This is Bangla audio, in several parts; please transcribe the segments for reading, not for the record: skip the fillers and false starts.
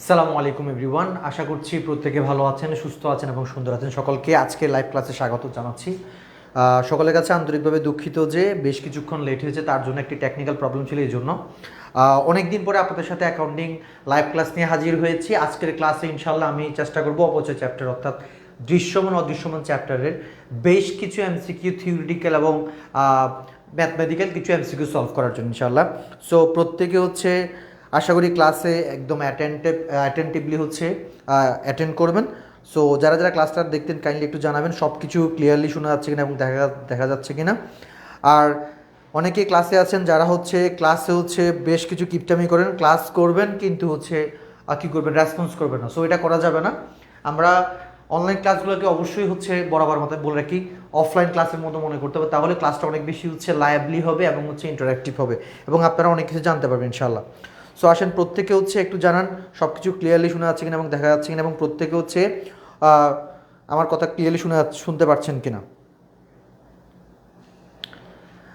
আসসালামু আলাইকুম এভরিওয়ান। আশা করছি প্রত্যেকে ভালো আছেন, সুস্থ আছেন এবং সুন্দর আছেন। সকলকে আজকে লাইভ ক্লাসে স্বাগত জানাচ্ছি। সকলের কাছে আন্তরিকভাবে দুঃখিত যে বেশ কিছুক্ষণ লেট হয়েছে, তার জন্য একটি টেকনিক্যাল প্রবলেম ছিল। এই জন্য অনেক দিন পরে আপনাদের সাথে অ্যাকাউন্টিং লাইভ ক্লাস নিয়ে হাজির হয়েছি। আজকের ক্লাসে ইনশাল্লাহ আমি চেষ্টা করব অপচয় চ্যাপ্টার অর্থাৎ দৃশ্যমান অদৃশ্যমান চ্যাপ্টারের বেশ কিছু এমসিকিউ থিওরিটিক্যাল এবং ম্যাথমেটিক্যাল কিছু এমসিকিউ সলভ করার জন্য ইনশাল্লাহ। সো প্রত্যেকে হচ্ছে আশা করি ক্লাসে একদম অ্যাটেন্টিভলি হচ্ছে অ্যাটেন্ড করবেন। সো যারা যারা ক্লাসটা দেখতেন কাইন্ডলি একটু জানাবেন সব কিছু ক্লিয়ারলি শোনা যাচ্ছে কিনা এবং দেখা যাচ্ছে কিনা। আর অনেকে ক্লাসে আছেন যারা হচ্ছে ক্লাসে হচ্ছে বেশ কিছু কিপটামি করেন, ক্লাস করবেন কিন্তু হচ্ছে কী করবেন, রেসপন্স করবেন না। সো এটা করা যাবে না। আমরা অনলাইন ক্লাসগুলোকে অবশ্যই হচ্ছে বরাবর মতো বলে রাখি অফলাইন ক্লাসের মতো মনে করতে হবে, তাহলে ক্লাসটা অনেক বেশি হচ্ছে লাইভলি হবে এবং হচ্ছে ইন্টারাক্টিভ হবে এবং আপনারা অনেক কিছু জানতে পারবেন ইনশাআল্লাহ। সো আসেন প্রত্যেকে হচ্ছে একটু জানান সব কিছু ক্লিয়ারলি শোনা যাচ্ছে কিনা এবং দেখা যাচ্ছে কিনা এবং প্রত্যেকে হচ্ছে আমার কথা ক্লিয়ারলি শুনতে পারছেন কিনা।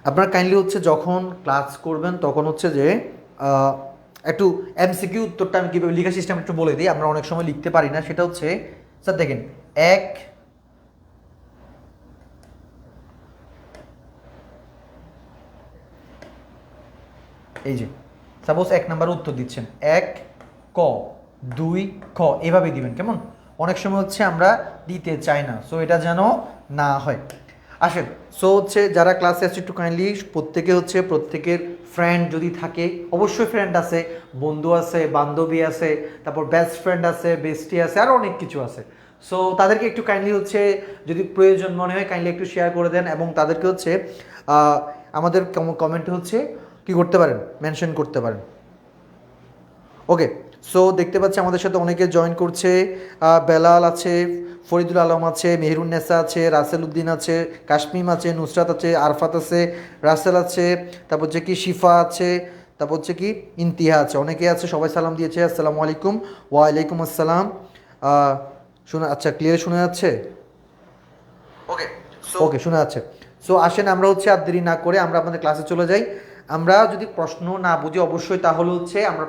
আপনারা কাইন্ডলি হচ্ছে যখন ক্লাস করবেন তখন হচ্ছে যে একটু এমসিকিউ উত্তরটা আমি কীভাবে লেখা সিস্টেম একটু বলে দিই। আমরা অনেক সময় লিখতে পারি না, সেটা হচ্ছে স্যার দেখেন এই যে সাপোজ 1 নাম্বার উত্তর দিচ্ছেন 1 ক 2 খ এভাবে দিবেন। কেমন অনেক সময় হচ্ছে আমরা দিতে চাই না, সো এটা যেন না হয়। আসেন সো হচ্ছে যারা ক্লাসে আসছে একটু কাইন্ডলি প্রত্যেকে হচ্ছে প্রত্যেকের ফ্রেন্ড যদি থাকে, অবশ্যই ফ্রেন্ড আছে, বন্ধু আছে, বান্ধবী আছে, তারপর বেস্ট ফ্রেন্ড আছে, বেস্টি আছে, আরও অনেক কিছু আছে। সো তাদেরকে একটু কাইন্ডলি হচ্ছে যদি প্রয়োজন মনে হয় কাইন্ডলি একটু শেয়ার করে দেন এবং তাদেরকে হচ্ছে আমাদের কমেন্টে হচ্ছে কি করতে পারেন, মেনশন করতে পারেন। ওকে, সো দেখতে পাচ্ছি আমাদের সাথে অনেকে জয়েন করছে। বেলাল আছে, ফরিদুল আলম আছে, মেহরুন্নেসা আছে, রাসেল উদ্দিন আছে, কাশ্মীম আছে, নুসরাত আছে, আরফাত আছে, রাসেল আছে, তারপর হচ্ছে কি শিফা আছে, তারপর হচ্ছে কি ইন্তিহা আছে, অনেকে আছে। সবাই সালাম দিয়েছে, আসসালামু আলাইকুম। ওয়ালাইকুম আসসালাম। আচ্ছা ক্লিয়ার শোনা যাচ্ছে? ওকে ওকে শোনা যাচ্ছে। সো আসেন আমরা হচ্ছে আর দেরি না করে আমরা আপনাদের ক্লাসে চলে যাই। আমরা যদি প্রশ্ন না বুঝি অবশ্যই তাহলে হচ্ছে আমরা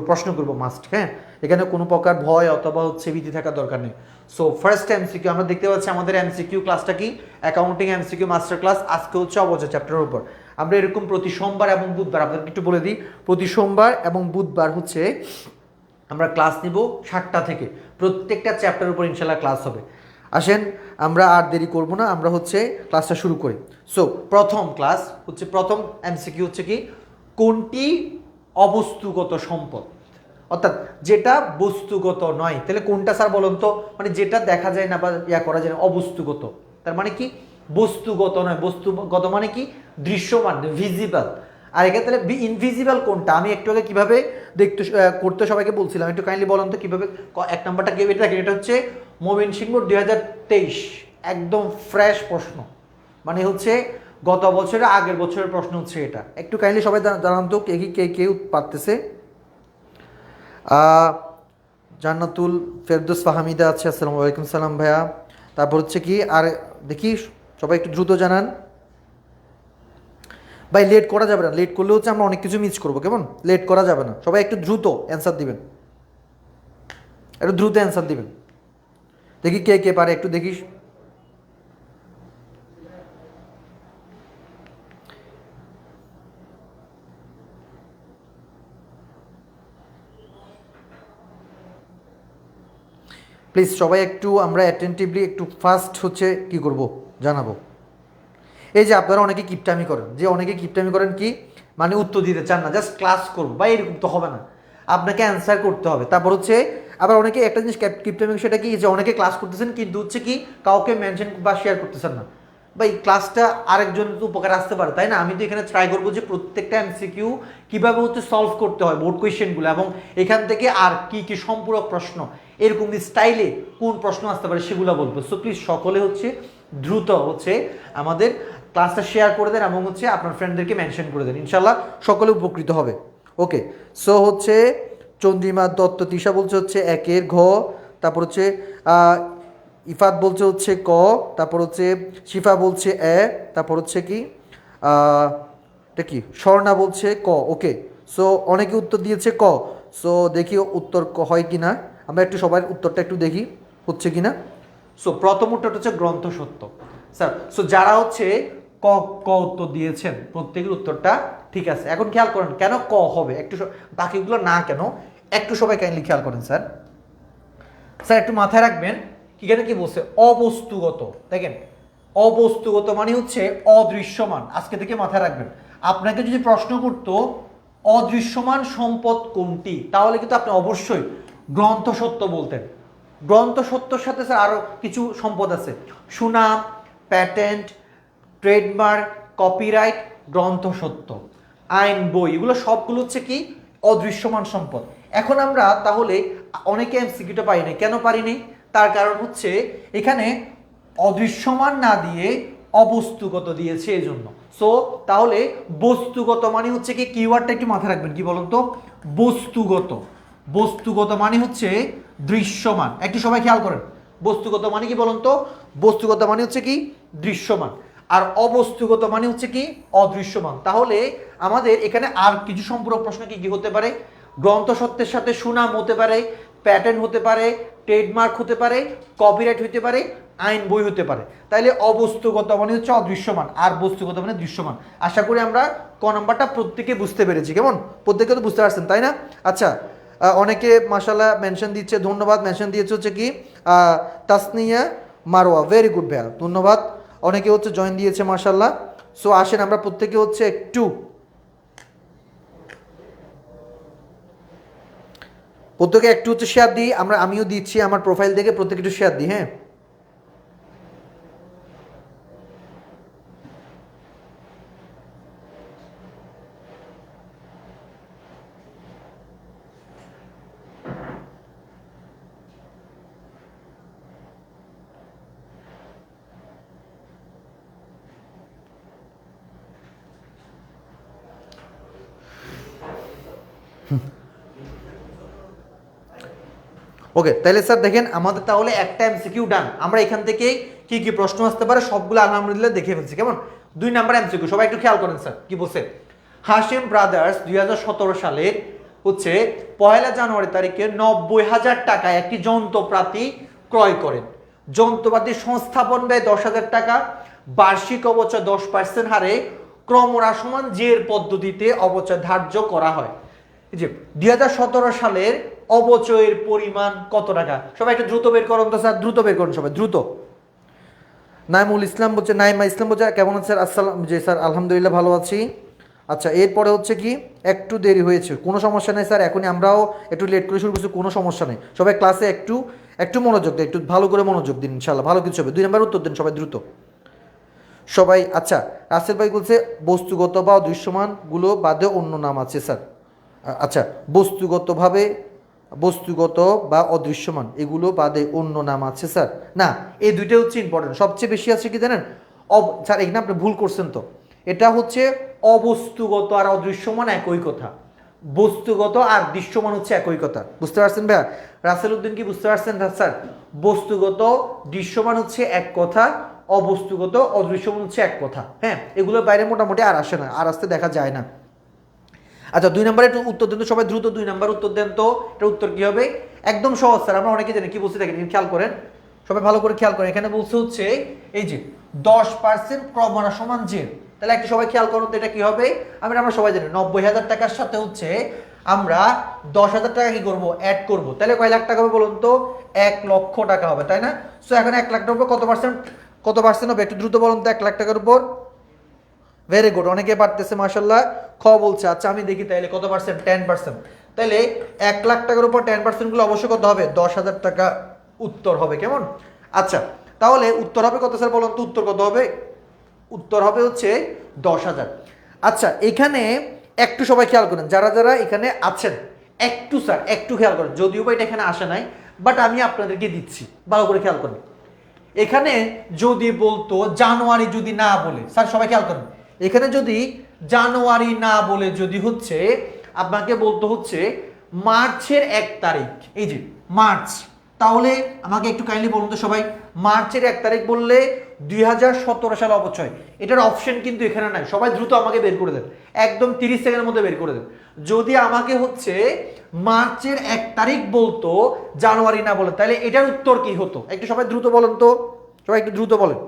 প্রশ্ন করব মাস্ট। হ্যাঁ, এখানে কোনো প্রকার ভয় অথবা হচ্ছে ভীতি থাকার দরকার নেই। সো ফার্স্ট এমসিকিউ আমরা দেখতে পাচ্ছি আমাদের এমসিকিউ ক্লাসটা কি অ্যাকাউন্টিং এমসিকিউ মাস্টার ক্লাস। আজকে হচ্ছে অবচয় চ্যাপ্টারের উপর। আমরা এরকম প্রতি সোমবার এবং বুধবার, আপনাদেরকে একটু বলে দিই, প্রতি সোমবার এবং বুধবার হচ্ছে আমরা ক্লাস নিব 7টা থেকে। প্রত্যেকটা চ্যাপ্টারের উপর ইনশাল্লাহ ক্লাস হবে। আসেন আমরা আর দেরি করব না, আমরা হচ্ছে ক্লাসটা শুরু করি। সো প্রথম ক্লাস হচ্ছে, প্রথম এমসিকিউ হচ্ছে কি কোনটি অবস্তুগত সম্পদ, অর্থাৎ যেটা বস্তুগত নয়। তাহলে কোনটা স্যার বলুন তো, মানে যেটা দেখা যায় না বা করা যায় না, অবস্তুগত। তার মানে কি বস্তুগত নয়, বস্তুগত মানে কি দৃশ্যমান, ভিজিবল। আর এখানে তাহলে ইনভিজিবল কোনটা, আমি একটু আগে কীভাবে করতে সবাইকে বলছিলাম, একটু কাইন্ডলি বলুন তো কীভাবে। 1 নাম্বারটা কেউ এটা দেখেন, এটা হচ্ছে ময়মনসিংহ 2023 একদম ফ্রেশ প্রশ্ন, মানে হচ্ছে গত বছরের আগের বছরের প্রশ্ন হচ্ছে এটা। একটু কাইন্ডলি সবাই জানান তো কে পারতেছে। জান্নাতুল ফেরদৌস ফাহামিদা আছে, আসসালামু আলাইকুম সালাম ভাইয়া। তারপর হচ্ছে কি আর দেখি সবাই একটু দ্রুত জানান ভাই, লেট করা যাবে না, লেট করলে হচ্ছে আমরা অনেক কিছু মিস করবো। কেমন লেট করা যাবে না, সবাই একটু দ্রুত অ্যান্সার দিবেন, একটু দ্রুত অ্যান্সার দিবেন। দেখি কে পারে একটু দেখিস। প্লিজ সবাই একটু আমরা অ্যাটেন্টিভলি একটু ফাস্ট হচ্ছে কি করব জানাবো। এই যে আপনারা অনেকে কিপটামি করেন, কি মানে উত্তর দিতে চান না, জাস্ট ক্লাস করবো বা এরকম তো হবে না, আপনাকে অ্যান্সার করতে হবে। তারপর হচ্ছে আবার অনেকে একটা জিনিস কিপটামি, সেটা কি যে অনেকে ক্লাস করতেছেন কিন্তু হচ্ছে কি কাউকে মেনশন বা শেয়ার করতেছেন না। বা এই ক্লাসটা আরেকজন তো উপকার আসতে পারে, তাই না? আমি তো এখানে ট্রাই করবো যে প্রত্যেকটা এমসিকিউ কীভাবে হচ্ছে সলভ করতে হয় বোর্ড কোয়েশ্চেনগুলো, এবং এখান থেকে আর কি সম্পূরক প্রশ্ন এরকম স্টাইলে কোন প্রশ্ন আসতে পারে সেগুলো বলবো। সো প্লিজ সকলে হচ্ছে দ্রুত হচ্ছে আমাদের ক্লাসটা শেয়ার করে দেন এবং হচ্ছে আপনার ফ্রেন্ডদেরকে মেনশন করে দেন, ইনশাল্লাহ সকলে উপকৃত হবে। ওকে, সো হচ্ছে চন্দ্রিমা দত্ত তিশা বলছে হচ্ছে 1 ঘ, তারপর হচ্ছে ইফাত বলছে হচ্ছে ক, তারপর হচ্ছে শিফা বলছে তারপর হচ্ছে কি এটা কি স্বর্ণা বলছে ক। ওকে, সো অনেকে উত্তর দিয়েছে ক। সো দেখি উত্তর হয় কি না, আমরা একটু সবার উত্তরটা একটু দেখি হচ্ছে কি না। সো প্রথম উত্তরটা হচ্ছে গ্রন্থ সত্য স্যার। সো যারা হচ্ছে ক ক উত্তর দিয়েছেন প্রত্যেকের উত্তরটা ঠিক আছে। এখন খেয়াল করেন কেন ক হবে, একটু বাকিগুলো না কেন একটু সবাই কাইন্ডলি খেয়াল করেন স্যার। স্যার একটু মাথায় রাখবেন এখানে কি বলছে, অবস্তুগত। দেখেন অবস্তুগত মানে হচ্ছে অদৃশ্যমান। আজকে থেকে মাথায় রাখবেন, আপনাকে যদি প্রশ্ন করতো অদৃশ্যমান সম্পদ কোনটি, তাহলে কিন্তু আপনি অবশ্যই গ্রন্থ সত্য বলতেন। গ্রন্থ সত্যর সাথে স্যার আরো কিছু সম্পদ আছে, সুনাম, প্যাটেন্ট, ট্রেডমার্ক, কপিরাইট, গ্রন্থ সত্য, আইন, বই, এগুলো সবগুলো হচ্ছে কি অদৃশ্যমান সম্পদ। এখন আমরা তাহলে অনেকে এমসিকিউটা পারি নাই, কেন পারিনি? তার কারণ হচ্ছে এখানে অদৃশ্যমান না দিয়ে অবস্তুগত দিয়েছে এই জন্য। সো তাহলে বস্তুগত মানে হচ্ছে কি, কিওয়ার্ডটা একটু মাথায় রাখবেন, কি বলুন তো, বস্তুগত। বস্তুগত মানে হচ্ছে দৃশ্যমান। একটু সবাই খেয়াল করেন, বস্তুগত মানে কি বলুন তো, বস্তুগত মানে হচ্ছে কি দৃশ্যমান, আর অবস্তুগত মানে হচ্ছে কি অদৃশ্যমান। তাহলে আমাদের এখানে আর কিছু সম্পূরক প্রশ্ন কি কি হতে পারে, গ্রন্থ সত্যের সাথে সুনাম হতে পারে, প্যাটার্ন হতে পারে, ট্রেডমার্ক হতে পারে, কপিরাইট হতে পারে, আইন, বই হতে পারে। তাইলে অবস্তুগত মানে হচ্ছে অদৃশ্যমান, আর বস্তুগত মানে দৃশ্যমান। আশা করি আমরা ক নাম্বারটা প্রত্যেকে বুঝতে পেরেছি, কেমন প্রত্যেকে তো বুঝতে পারছেন তাই না? আচ্ছা, অনেকে মাশাআল্লাহ মেনশন দিচ্ছে, ধন্যবাদ। মেনশন দিয়েছে হচ্ছে কি তাসনিয়া মারোয়া, ভেরি গুড ভাইয়া, ধন্যবাদ। অনেকে হচ্ছে জয়েন দিয়েছে মাশাআল্লাহ। সো আসেন আমরা প্রত্যেকে হচ্ছে একটু প্রত্যেকে একটু হচ্ছে শেয়ার দিই, আমিও দিচ্ছি আমার প্রোফাইল থেকে, প্রত্যেকে একটু শেয়ার দিই। হ্যাঁ, ওকে। তাহলে স্যার দেখেন আমাদের তাহলে একটা এমসিকিউ ডান। আমরা এখান থেকে কি কি প্রশ্ন আসতে পারে সবগুলো আলহামদুলিল্লাহ দেখে ফেলছি, কেমন? 2 নাম্বার এমসিকিউ সবাই একটু খেয়াল করেন স্যার কি বলছে। হাশিম ব্রাদার্স 2017 সালের হচ্ছে 1 জানুয়ারি তারিখে 90,000 টাকায় একটি যন্ত্রপাতি ক্রয় করেন। যন্ত্রপাতির সংস্থাপন ব্যয় 10,000 টাকা, বার্ষিক অবচয় 10% হারে ক্রমহ্রাসমান জের পদ্ধতিতে অবচয় ধার্য করা হয়। যে 2017 সালের অবচয়ের পরিমাণ কত টাকা? সবাই একটু দ্রুত বের করুন তো স্যার, দ্রুত বের করুন সবাই দ্রুত। নাইমুল ইসলাম বলছে, নাইমা ইসলাম বলছে কেমন আছেন স্যার? আসসালাম, জি স্যার আলহামদুলিল্লাহ ভালো আছি। আচ্ছা, এরপরে হচ্ছে কি একটু দেরি হয়েছে, কোনো সমস্যা নেই স্যার, এখনই আমরাও একটু লেট করে শুরু করছি, কোনো সমস্যা নেই। সবাই ক্লাসে একটু একটু মনোযোগ দিন, একটু ভালো করে মনোযোগ দিন, ইনশাল্লাহ ভালো কিছু হবে। 2 নাম্বার উত্তর দিন সবাই দ্রুত সবাই। আচ্ছা, রাসেল ভাই বলছে বস্তুগত বা দৃশ্যমানগুলো বাদে অন্য নাম আছে স্যার। আচ্ছা, বস্তুগত বা অদৃশ্যমান এগুলো বাদে অন্য নাম আছে স্যার। না, এই দুইটা হচ্ছে ইম্পর্টেন্ট। সবচেয়ে বেশি আছে কি জানেন? স্যার এখানে আপনি ভুল করছেন তো, এটা হচ্ছে অবস্তুগত আর অদৃশ্যমান একই কথা, বস্তুগত আর দৃশ্যমান হচ্ছে একই কথা। বুঝতে পারছেন ভাইয়া? রাসেল উদ্দিন কি বুঝতে পারছেন স্যার? বস্তুগত দৃশ্যমান হচ্ছে এক কথা, অবস্তুগত অদৃশ্যমান হচ্ছে এক কথা। হ্যাঁ, এগুলোর বাইরে মোটামুটি আর আসে না, আর আসতে দেখা যায় না। আচ্ছা, 2 নম্বরে একটু উত্তর দেন তো সবাই দ্রুত, 2 নাম্বার উত্তর দেন তো। এটা উত্তর কি হবে? একদম সহজ স্যার, আমরা অনেকে জানি কি বলছি, দেখেন খেয়াল করেন সবাই ভালো করে খেয়াল করেন। এখানে বলছে হচ্ছে এই যে 10% ক্রমহ্রাসমান জের। তাহলে একটু সবাই খেয়াল করুন তো এটা কি হবে? আমরা সবাই জানি 90,000 টাকার সাথে হচ্ছে আমরা 10,000 টাকা কি করবো, অ্যাড করবো। তাহলে কয় লাখ টাকা হবে বলুন তো? 1 লক্ষ টাকা হবে, তাই না? সো এখন 1 লাখ টাকার উপর কত পার্সেন্ট হবে একটু দ্রুত বলুন তো। 1 লাখ টাকার উপর, ভেরি গুড, অনেকে পারতেছে মাশাআল্লাহ। খ বলছে, আচ্ছা আমি দেখি তাইলে কত পার্সেন্ট, 10%। তাইলে 1 লাখ টাকার উপর 10% গুলো অবশ্যই কত হবে? 10,000 টাকা উত্তর হবে, কেমন? আচ্ছা, তাহলে উত্তর হবে কত স্যার বলুন তো? উত্তর কত হবে? উত্তর হবে হচ্ছে 10,000। আচ্ছা, এখানে একটু সবাই খেয়াল করেন, যারা যারা এখানে আছেন একটু স্যার একটু খেয়াল করেন, যদিও বা এটা এখানে আসে নাই, বাট আমি আপনাদেরকে দিচ্ছি, ভালো করে খেয়াল করেন। এখানে যদি বলতো জানুয়ারি যদি না বলে, স্যার সবাই খেয়াল করেন, এখানে যদি জানুয়ারি না বলে যদি হচ্ছে আপনাকে বলতে হচ্ছে মার্চের 1 তারিখ, এই যে মার্চ, তাহলে আমাকে একটু কাইন্ডলি বলুন তো সবাই, মার্চের 1 তারিখ বললে 2017 সালে অবচয়, এটার অপশন কিন্তু এখানে নাই। সবাই দ্রুত আমাকে বের করে দেন, একদম 30 সেকেন্ডের মধ্যে বের করে দেন। যদি আমাকে হচ্ছে মার্চের 1 তারিখ বলতো, জানুয়ারি না বলে, তাহলে এটার উত্তর কি হতো? একটু সবাই দ্রুত বলেন তো, সবাই একটু দ্রুত বলেন,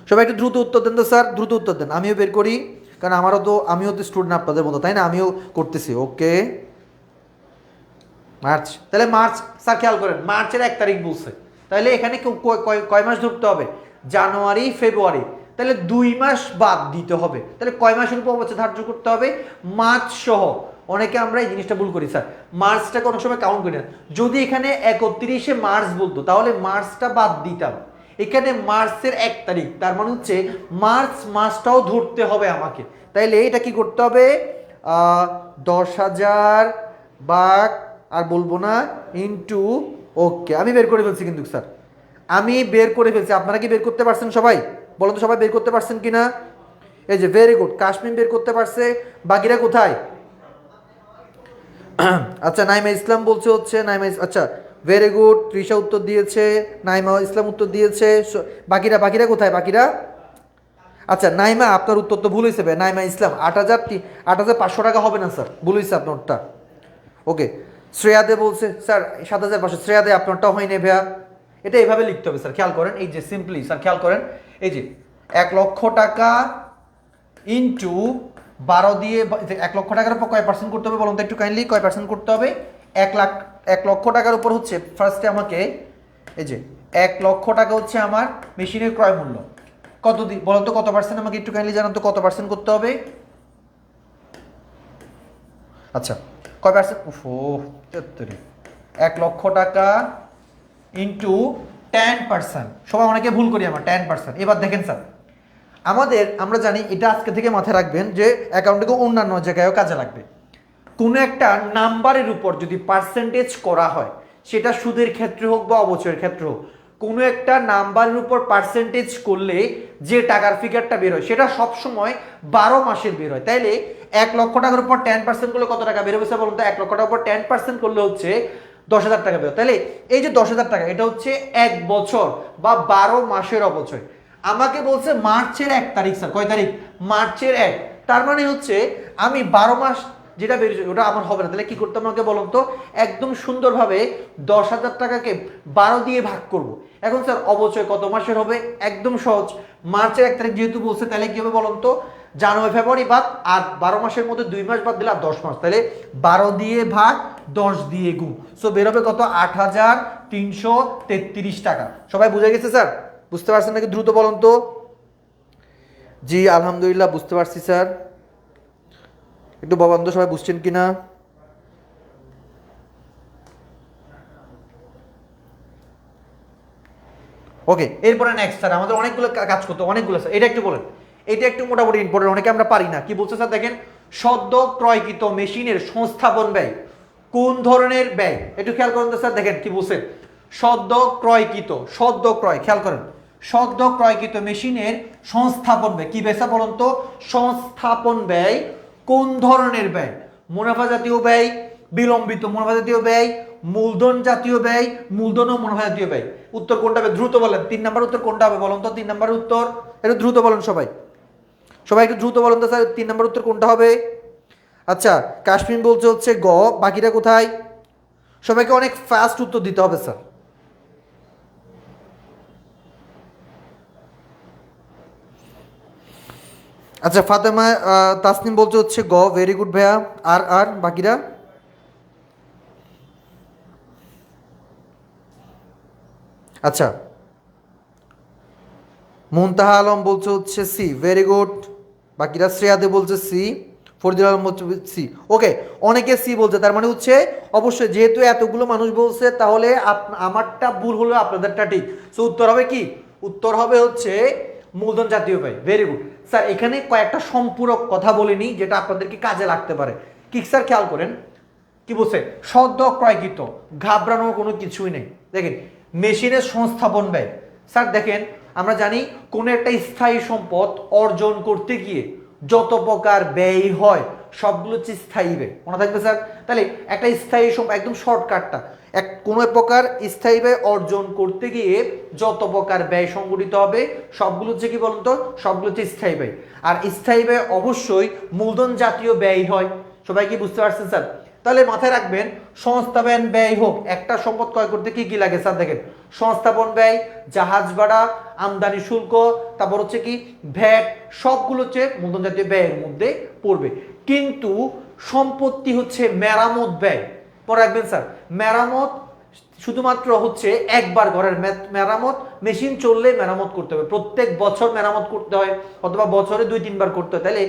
সবাই একটু দ্রুত উত্তর দেন তো স্যার, দ্রুত উত্তর দেন, আমিও বের করি, কারণ আমিও তো স্টুডেন্ট আপনাদের মতো, তাই না? আমিও করতেছি। ওকে, মার্চ, তাহলে মার্চ স্যার খেয়াল করেন, মার্চের 1 তারিখ বলছে, তাহলে এখানে কয় মাস ধরতে হবে? জানুয়ারি, ফেব্রুয়ারি, তাহলে 2 মাস বাদ দিতে হবে। তাহলে কয় মাসের উপর অবচয় ধার্য করতে হবে? মার্চ সহ। অনেকে আমরা এই জিনিসটা ভুল করি স্যার, মার্চটাকে অনেক সময় কাউন্ট করি না। যদি এখানে 31শে মার্চ বলতো, তাহলে মার্চটা বাদ দিতাম। এখানে মার্চের 1 তারিখ, তার মানে হচ্ছে মার্চ মাসটাও ধরতে হবে আমাকে। তাইলে এটা কি করতে হবে? 10,000 ভাগ, আর বলবো না, ইন্টু, ওকে আমি বের করে ফেলছি কিন্তু স্যার, আমি বের করে ফেলছি। আপনারা কি বের করতে পারছেন সবাই? বলুন তো সবাই বের করতে পারছেন কিনা? এই যে ভেরি গুড, কাশ্মীর বের করতে পারছে, বাকিরা কোথায়? আচ্ছা, নাইমা ইসলাম বলছে হচ্ছে, আচ্ছা ভেরি গুড, তৃষা উত্তর দিয়েছে, নাইমা ইসলাম উত্তর দিয়েছে, বাকিরা কোথায়? বাকিরা, আচ্ছা নাইমা আপনার উত্তর তো ভুল হয়েছে ভাই, নাইমা ইসলাম 8,500 টাকা হবে না স্যার, ভুল হয়েছে আপনারটা। ওকে, শ্রেয়াদে বলছে স্যার 7,500, শ্রেয়াদে আপনারটাও হয়নি ভাইয়া। এটা এভাবে লিখতে হবে স্যার, খেয়াল করেন, এই যে সিম্পলি স্যার খেয়াল করেন, এই যে 1 লক্ষ টাকা ইন্টু 12 দিয়ে, 1 লক্ষ টাকার উপর কয় পার্সেন্ট করতে হবে বলুন তো একটু কাইন্ডলি, কয় পার্সেন্ট করতে হবে? 1 লক্ষ টাকার উপর হচ্ছে ফার্স্টে আমাকে, এই যে 1 লক্ষ টাকা হচ্ছে আমার মেশিনের ক্রয় মূল্য, কত বলুন তো কত পার্সেন্ট? আমাকে একটু কাইন্ডলি জানান তো কত পার্সেন্ট করতে হবে? আচ্ছা কয় পার্সেন্ট? ও 73, 1 লক্ষ টাকা ইন্টু 10%, সবাই অনেকে ভুল করি আমরা 10%। এবার দেখেন স্যার, আমরা জানি, এটা আজকে থেকে মাথায় রাখবেন যে অ্যাকাউন্টে অন্যান্য জায়গায়ও কাজে লাগবে। কোনো একটা নাম্বারের উপর যদি পার্সেন্টেজ করা হয়, সেটা সুদের ক্ষেত্রে হোক বা অবচয়ের ক্ষেত্রে হোক, কোনো একটা নাম্বারের উপর পার্সেন্টেজ করলে যে টাকার ফিগারটা বের হয়, সেটা সবসময় 12 মাসের বের হয়। তাইলে 1 লক্ষ টাকার উপর 10% করলে কত টাকা বের হবে বলুন তো? 1 লক্ষ টাকার উপর 10% করলে হচ্ছে 10,000 টাকা বের হয়। তাহলে এই যে 10,000 টাকা, এটা হচ্ছে 1 বছর বা 12 মাসের অবচয়। আমাকে বলছে মার্চের 1 তারিখ স্যার, কয় তারিখ? মার্চের 1, তার মানে হচ্ছে আমি 12 মাস যেটা বেরিয়েছে ওটা আমার হবে না। তাহলে কি করতে আমাকে বলুন তো? একদম সুন্দরভাবে 10,000 টাকাকে 12 দিয়ে ভাগ করব। এখন স্যার অবচয় কত মাসের হবে? একদম সহজ, মার্চের 1 তারিখ যেহেতু বলছে, তাহলে কি হবে বলুন তো? জানুয়ারি, ফেব্রুয়ারি বাদ, আর 12 মাসের মধ্যে 2 মাস বাদ দিলে আর 10 মাস, তাহলে 12 দিয়ে ভাগ 10 দিয়ে গুণ, সো বের হবে কত? 8,333 টাকা। সবাই বুঝে গেছে স্যার? বুঝতে পারছেন নাকি? দ্রুত বলুন তো। জি আলহামদুলিল্লাহ বুঝতে পারছি স্যার, একটু বলুন তো সবাই বুঝছেন কিনা? ওকে, এরপরে নেক্সট স্যার, আমাদের অনেকগুলো কাজ করতে, অনেকগুলো স্যার, এটা একটু বলেন, এটা একটু মোটামুটি ইম্পর্টেন্ট, অনেকে আমরা পারি না। কি বলছে স্যার? দেখেন, সদ্য ক্রয়কৃত মেশিনের সংস্থাপন ব্যয় কোন ধরনের ব্যয়, একটু খেয়াল করেন তো স্যার। দেখেন কি বলছে, সদ্য ক্রয়, খেয়াল করেন, সদ্য ক্রয়কৃত মেশিনের সংস্থাপন ব্যয় কি ব্যয় বলুন তো? সংস্থাপন ব্যয় কোন ধরনের ব্যয়? মুনাফা জাতীয় ব্যয়, বিলম্বিত মুনাফা জাতীয় ব্যয়, মূলধন জাতীয় ব্যয়, মূলধন ও মুনাফা জাতীয় ব্যয়। উত্তর কোনটা হবে? দ্রুত বলেন, 3 নাম্বার উত্তর কোনটা হবে বলুন তো? 3 নাম্বার উত্তর একটু দ্রুত বলেন সবাই, একটু দ্রুত বলেন তো স্যার, 3 নাম্বার উত্তর কোনটা হবে? আচ্ছা, কাশ্মীর বলছে হচ্ছে গ, বাকিরা কোথায়? সবাইকে অনেক ফাস্ট উত্তর দিতে হবে স্যার। আচ্ছা, ফাতেমা তাসনিম বলছে হচ্ছে গ, ভেরি গুড ভাইয়া। আর বাকিরা? আচ্ছা, মুনতাহা আলম বলছে হচ্ছে সি, ভেরি গুড। বাকিরা? শ্রেয়াদে বলছে সি, ফরিদুল আলম বলছে সি। ওকে, অনেকে সি বলছে, তার মানে হচ্ছে অবশ্যই যেহেতু এতগুলো মানুষ বলছে, তাহলে আমারটা ভুল হলো, আপনাদেরটা ঠিক। সো উত্তর হবে কি? উত্তর হবে হচ্ছে মূলধন জাতীয় ব্যয়। Very good sir. এখানে কয়েকটা সম্পূরক কথা বলিনি, যেটা আপনাদেরকে কাজে লাগতে পারে। কি স্যার? খেয়াল করেন কি বলছে, সদ্য ক্রয়কৃত, ঘাবড়ানোর কোনো কিছুই নেই। দেখেন, মেশিনের সংস্থাপন ব্যয়, স্যার দেখেন আমরা জানি কোন একটা স্থায়ী সম্পদ অর্জন করতে গিয়ে যত প্রকার ব্যয় হয় সবগুলো হচ্ছে স্থায়ী ব্যয়, মনে থাকবে স্যার? তাহলে একটা স্থায়ী সম্পদ, একদম শর্টকাটটা, কোনো প্রকার স্থায়ী ব্যয় অর্জন করতে গিয়ে যত প্রকার ব্যয় সংগঠিত হবে সবগুলো হচ্ছে কি বলুন তো, সবগুলো হচ্ছে স্থায়ী ব্যয়। আর স্থায়ী ব্যয় অবশ্যই মূলধন জাতীয় ব্যয় হয়। সবাই কি বুঝতে পারছেন স্যার? তাহলে মাথায় রাখবেন, সংস্থাপন ব্যয় হোক, একটা সম্পদ ক্রয় করতে কি কি লাগে স্যার দেখেন, সংস্থাপন ব্যয়, জাহাজ ভাড়া, আমদানি শুল্ক, তারপর হচ্ছে কি ভ্যাট, সবগুলো হচ্ছে মূলধন জাতীয় ব্যয়ের মধ্যে পড়বে। কিন্তু সম্পত্তি হচ্ছে মেরামত ব্যয়। পরে রাখবেন স্যার, মেরামত শুধুমাত্র হচ্ছে একবার ঘরের মেরামত, মেশিন চললে মেরামত করতে হবে, প্রত্যেক বছর মেরামত করতে হয় অথবা বছরে 2-3 বার করতে হয়। তাহলে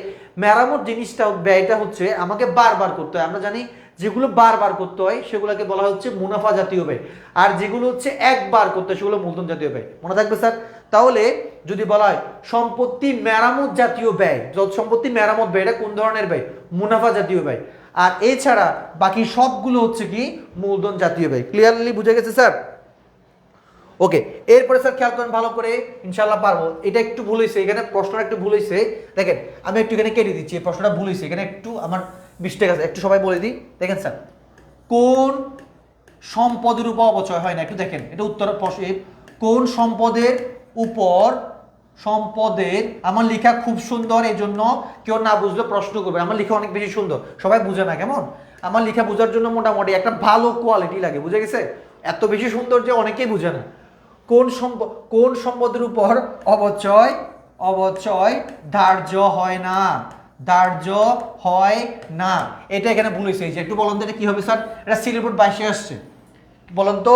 মেরামত জিনিসটা ব্যয়টা হচ্ছে আমাকে বারবার করতে হয়। আমরা জানি যেগুলো বারবার করতে হয় সেগুলোকে বলা হচ্ছে মুনাফা জাতীয় ব্যয়, আর যেগুলো হচ্ছে একবার করতে হয় সেগুলো মূলধন জাতীয় ব্যয়। মনে থাকবে স্যার? তাহলে যদি বলা হয় সম্পত্তি মেরামত জাতীয় ব্যয়, সম্পত্তি মেরামত ব্যয়, এটা কোন ধরনের ব্যয়? মুনাফা জাতীয় ব্যয়। আর এছাড়া বাকি সবগুলো হচ্ছে কি মূলধন জাতীয় ব্যয়। ক্লিয়ারলি বুঝে গেছে স্যার? ওকে, এরপরে স্যার খেয়াল করেন ভালো করে, ইনশাল্লাহ পারবো। এটা একটু ভুল হয়েছে, এখানে প্রশ্নটা একটু ভুল হয়েছে। দেখেন আমি একটু এখানে কেটে দিচ্ছি, এই প্রশ্নটা ভুল হয়েছে, এখানে একটু আমার মিস্টেক আছে, একটু সবাই বলে দিই। দেখেন স্যার, কোন সম্পদের উপর অপচয় হয় না, একটু দেখেন এটা উত্তর প্রশ্ন। কোন সম্পদের উপর, সম্পদের, আমার লেখা খুব সুন্দর, এই জন্য কেউ না বুঝলে প্রশ্ন করবে, আমার লেখা অনেক বেশি সুন্দর, সবাই বুঝে না কেমন? আমার লেখা বোঝার জন্য মোটামুটি একটা ভালো কোয়ালিটি লাগে, বুঝে গেছে? এত বেশি সুন্দর যে অনেকেই বুঝে না। কোন সম্পদের উপর অবচয় ধার্য হয় না, ধার্য হয় না, এটা এখানে ভুল হয়েছে। একটু বলুন তো এটা কি হবে স্যার? এটা সিলেবস 22-এ আসছে। বলুন তো